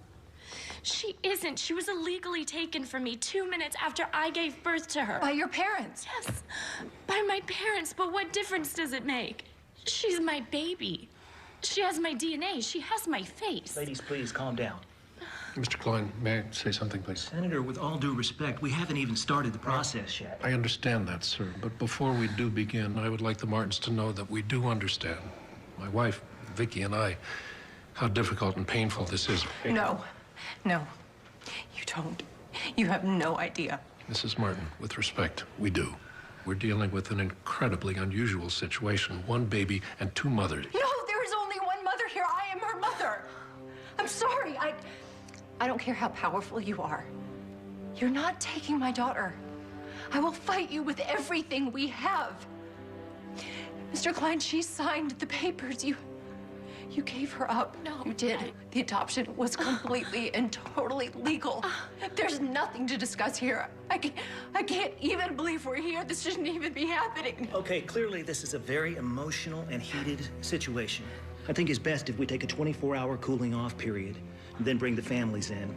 she isn't. She was illegally taken from me 2 minutes after I gave birth to her. By your parents? Yes, by my parents. But what difference does it make? She's my baby. She has my DNA. She has my face. Ladies, please calm down. Mr. Klein, may I say something, please? Senator, with all due respect, we haven't even started the process yet. I understand that, sir. But before we do begin, I would like the Martins to know that we do understand, my wife, Vicky, and I, how difficult and painful this is. No, no, you don't. You have no idea. Mrs. Martin, with respect, we do. We're dealing with an incredibly unusual situation. One baby and two mothers. No, there is only one mother here. I am her mother. I'm sorry. I don't care how powerful you are. You're not taking my daughter. I will fight you with everything we have. Mr. Klein, she signed the papers. You gave her up. No. You did. The adoption was completely and totally legal. There's nothing to discuss here. I can't even believe we're here. This shouldn't even be happening. Okay, clearly this is a very emotional and heated situation. I think it's best if we take a 24-hour cooling off period and then bring the families in.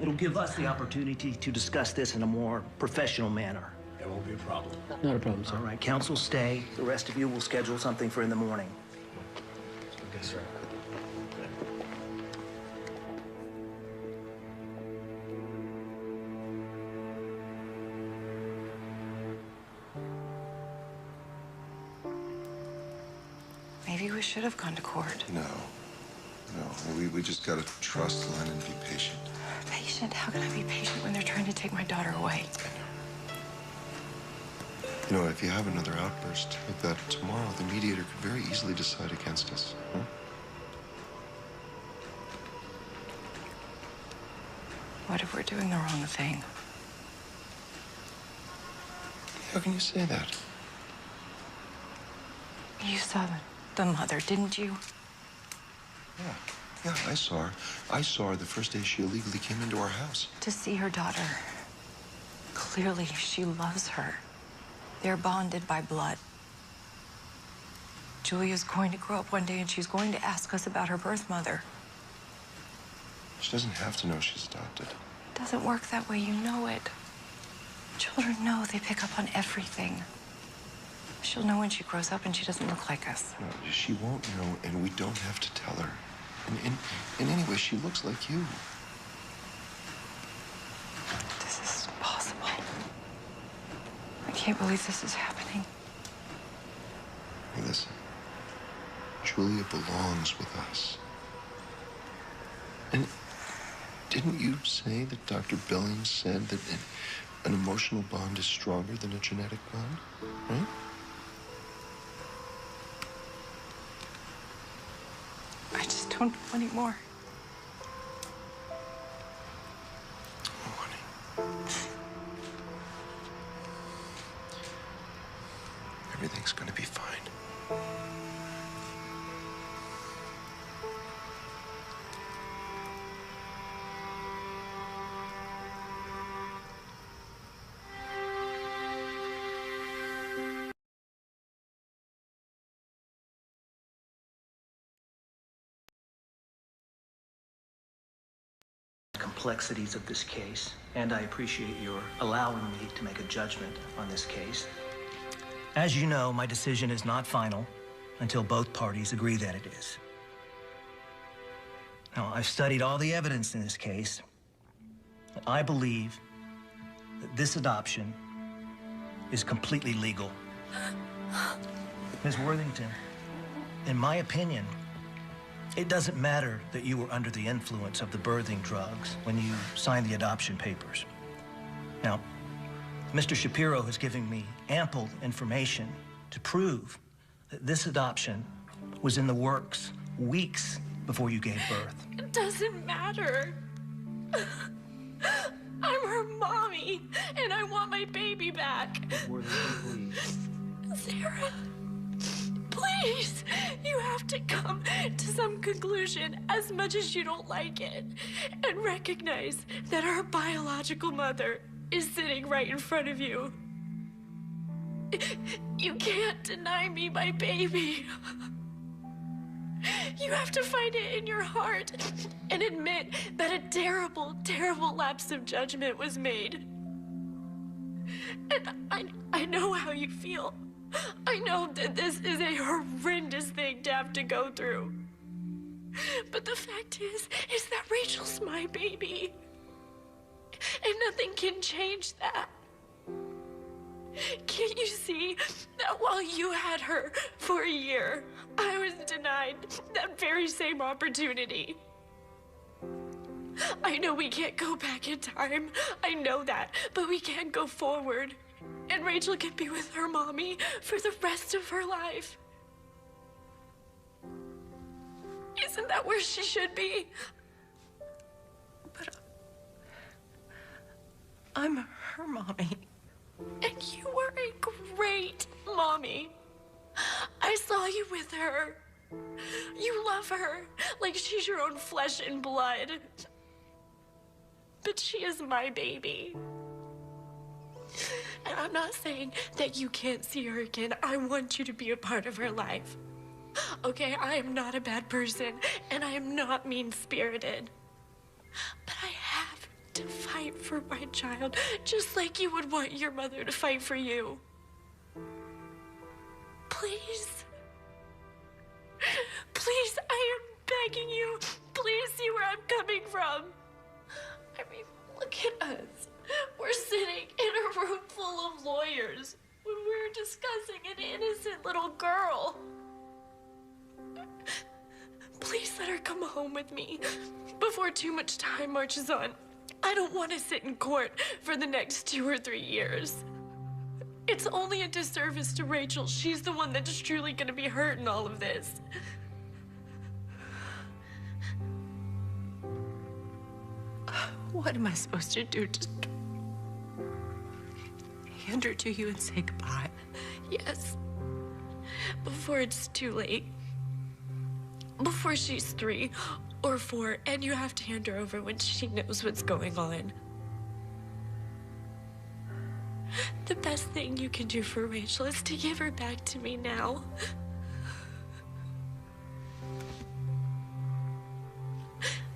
It'll give us the opportunity to discuss this in a more professional manner. There won't be a problem. Not a problem, sir. All right, counsel, stay. The rest of you will schedule something for in the morning. Okay, sir. Maybe we should have gone to court. No. We just gotta trust Len and be patient. Patient? How can I be patient when they're trying to take my daughter away? You know, if you have another outburst like that tomorrow, the mediator could very easily decide against us. Huh? What if we're doing the wrong thing? How can you say that? You saw the mother, didn't you? Yeah, I saw her. I saw her the first day she illegally came into our house. To see her daughter. Clearly, she loves her. They're bonded by blood. Julia's going to grow up one day and she's going to ask us about her birth mother. She doesn't have to know she's adopted. It doesn't work that way, you know it. Children know, they pick up on everything. She'll know when she grows up and she doesn't look like us. No, she won't know, and we don't have to tell her. And in any way, she looks like you. This is impossible. I can't believe this is happening. Hey, listen. Julia belongs with us. And didn't you say that Dr. Billings said that an emotional bond is stronger than a genetic bond, right? I just don't know anymore. Oh, honey. Everything's gonna be fine. Complexities of this case, and I appreciate your allowing me to make a judgment on this case. As you know, my decision is not final until both parties agree that it is. Now, I've studied all the evidence in this case. I believe that this adoption is completely legal. Ms. Worthington, in my opinion, it doesn't matter that you were under the influence of the birthing drugs when you signed the adoption papers. Now, Mr. Shapiro has given me ample information to prove that this adoption was in the works weeks before you gave birth. It doesn't matter. I'm her mommy, and I want my baby back. Worthington, please. Sarah, please, you have to come to some conclusion as much as you don't like it, and recognize that our biological mother is sitting right in front of you. You can't deny me my baby. You have to find it in your heart and admit that a terrible, terrible lapse of judgment was made. And I know how you feel. I know that this is a horrendous thing to have to go through. But the fact is that Rachel's my baby. And nothing can change that. Can't you see that while you had her for a year, I was denied that very same opportunity? I know we can't go back in time. I know that. But we can go forward. And Rachel can be with her mommy for the rest of her life. Isn't that where she should be? But I'm her mommy. And you were a great mommy. I saw you with her. You love her like she's your own flesh and blood. But she is my baby. And I'm not saying that you can't see her again. I want you to be a part of her life. Okay, I am not a bad person, and I am not mean-spirited. But I have to fight for my child, just like you would want your mother to fight for you. Please. Please, I am begging you. Please see where I'm coming from. I mean, look at us. We're sitting in a room full of lawyers when we're discussing an innocent little girl. Please let her come home with me before too much time marches on. I don't want to sit in court for the next 2 or 3 years. It's only a disservice to Rachel. She's the one that's truly going to be hurt in all of this. What am I supposed to do? Just hand her to you and say goodbye? Yes. Before it's too late. Before she's 3 or 4, and you have to hand her over when she knows what's going on. The best thing you can do for Rachel is to give her back to me now.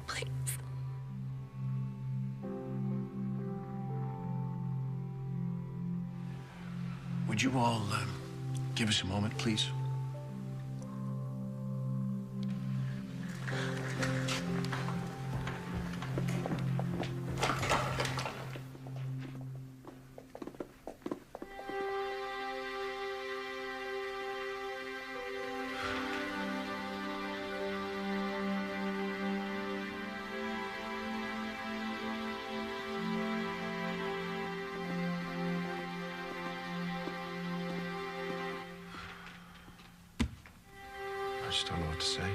Please. Would you all give us a moment, please? I just don't know what to say.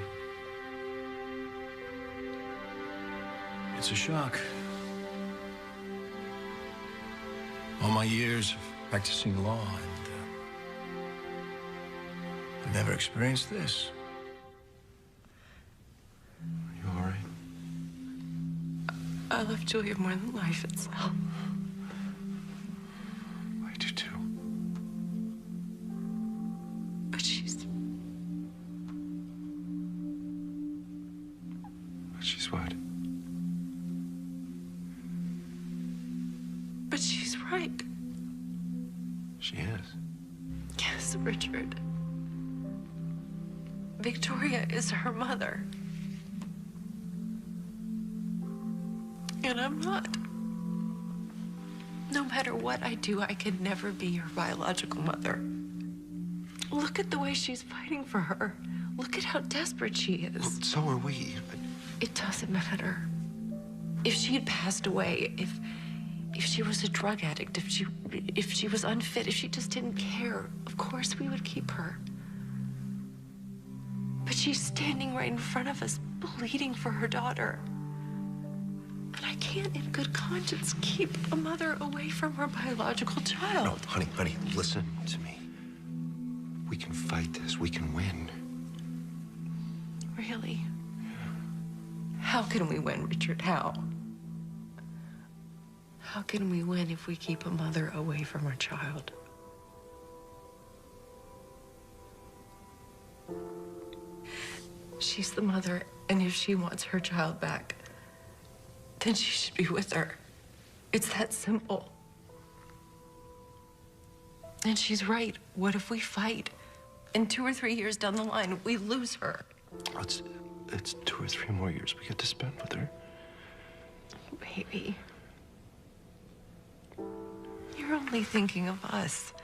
It's a shock. All my years of practicing law, and I've never experienced this. Are you all right? I love Julia more than life itself. I do too. But she's... She's what? But she's right. She is. Yes, Richard. Victoria is her mother. And I'm not. No matter what I do, I could never be her biological mother. Look at the way she's fighting for her. Look at how desperate she is. Well, so are we. It doesn't matter. If she had passed away, if she was a drug addict, if she was unfit, if she just didn't care, of course we would keep her. But she's standing right in front of us, bleeding for her daughter. And I can't, in good conscience, keep a mother away from her biological child. No, honey, listen to me. We can fight this. We can win. Really? How can we win, Richard? How? How can we win if we keep a mother away from her child? She's the mother, and if she wants her child back, then she should be with her. It's that simple. And she's right. What if we fight? And 2 or 3 years down the line, we lose her. It's 2 or 3 more years we get to spend with her. Baby. You're only thinking of us.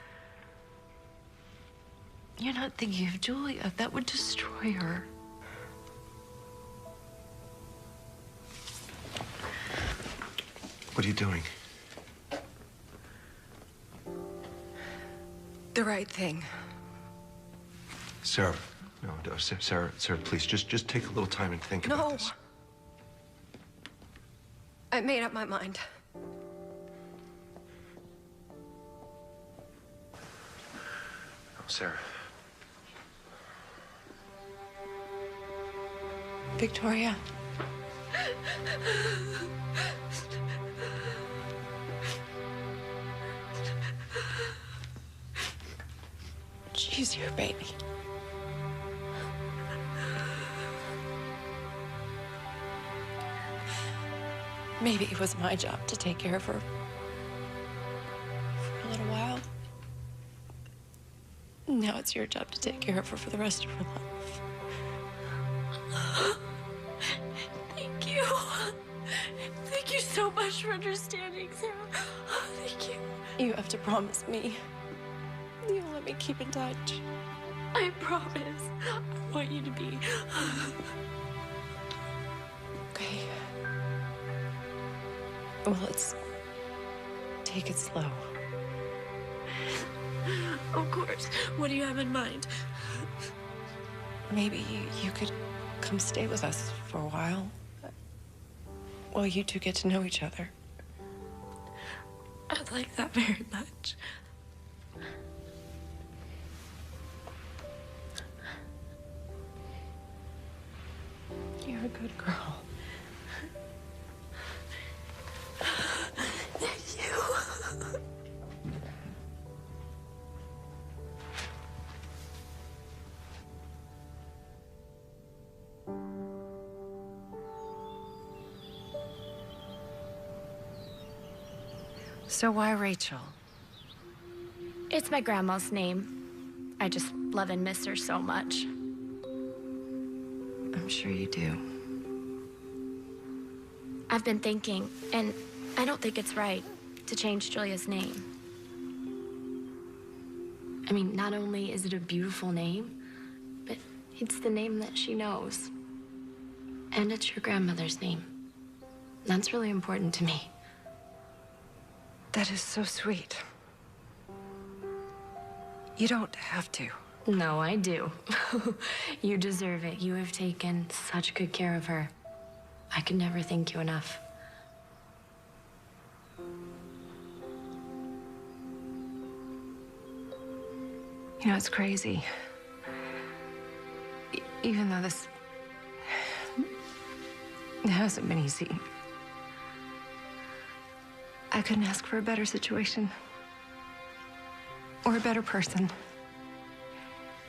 You're not thinking of Julia. That would destroy her. What are you doing? The right thing. Sarah. No, Sarah, please, just take a little time and think about this. I made up my mind. Oh, Sarah. Victoria. She's your baby. Maybe it was my job to take care of her for a little while. Now it's your job to take care of her for the rest of her life. Thank you. Thank you so much for understanding, Sarah. Thank you. You have to promise me you'll let me keep in touch. I promise. I want you to be. Okay. Well, let's take it slow. Of course. What do you have in mind? Maybe you could come stay with us for a while. While you two get to know each other. I'd like that very much. You're a good girl. You. So why Rachel? It's my grandma's name. I just love and miss her so much. I'm sure you do. I've been thinking, and I don't think it's right to change Julia's name. I mean, not only is it a beautiful name, but it's the name that she knows. And it's your grandmother's name. That's really important to me. That is so sweet. You don't have to. No, I do. You deserve it. You have taken such good care of her. I could never thank you enough. You know, it's crazy. Even though this hasn't been easy, I couldn't ask for a better situation or a better person.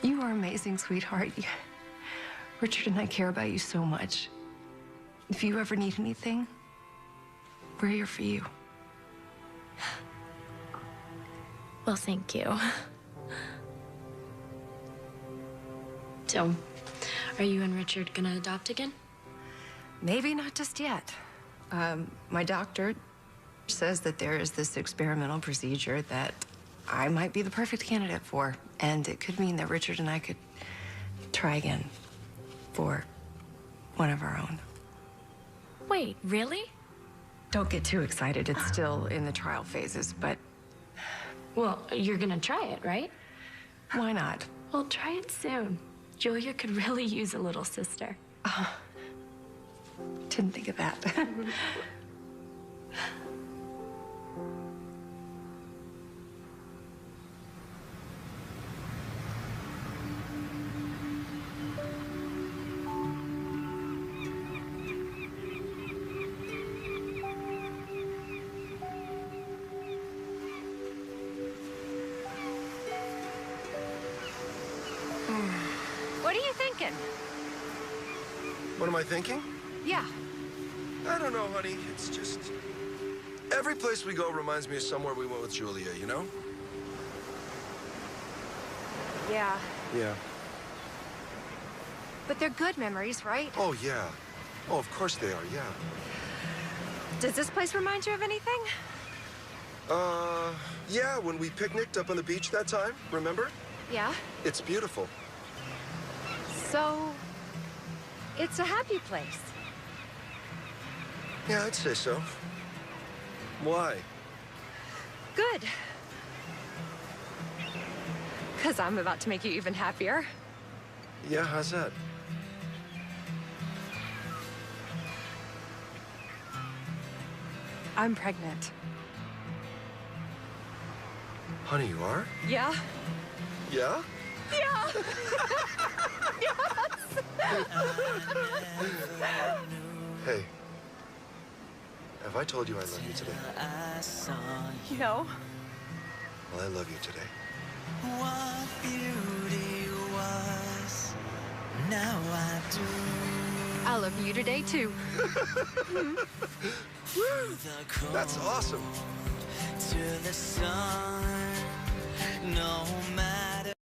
You are amazing, sweetheart. Richard and I care about you so much. If you ever need anything, we're here for you. Well, thank you. So, are you and Richard gonna adopt again? Maybe not just yet. My doctor says that there is this experimental procedure that I might be the perfect candidate for, and it could mean that Richard and I could try again for one of our own. Wait, really? Don't get too excited. It's still in the trial phases, but... Well, you're gonna try it, right? Why not? Well, try it soon. Julia could really use a little sister. Didn't think of that. What are you thinking? What am I thinking? Yeah. I don't know, honey. It's just... Every place we go reminds me of somewhere we went with Julia, you know? Yeah. Yeah. But they're good memories, right? Oh, yeah. Oh, of course they are, yeah. Does this place remind you of anything? Yeah, when we picnicked up on the beach that time, remember? Yeah. It's beautiful. So, it's a happy place. Yeah, I'd say so. Why? Good. Because I'm about to make you even happier. Yeah, how's that? I'm pregnant. Honey, you are? Yeah? Yeah? Yeah! Hey. Have I told you I love you today? No. Well, I love you today. What beauty was, now I do. I love you today, too. That's awesome. To the sun, no matter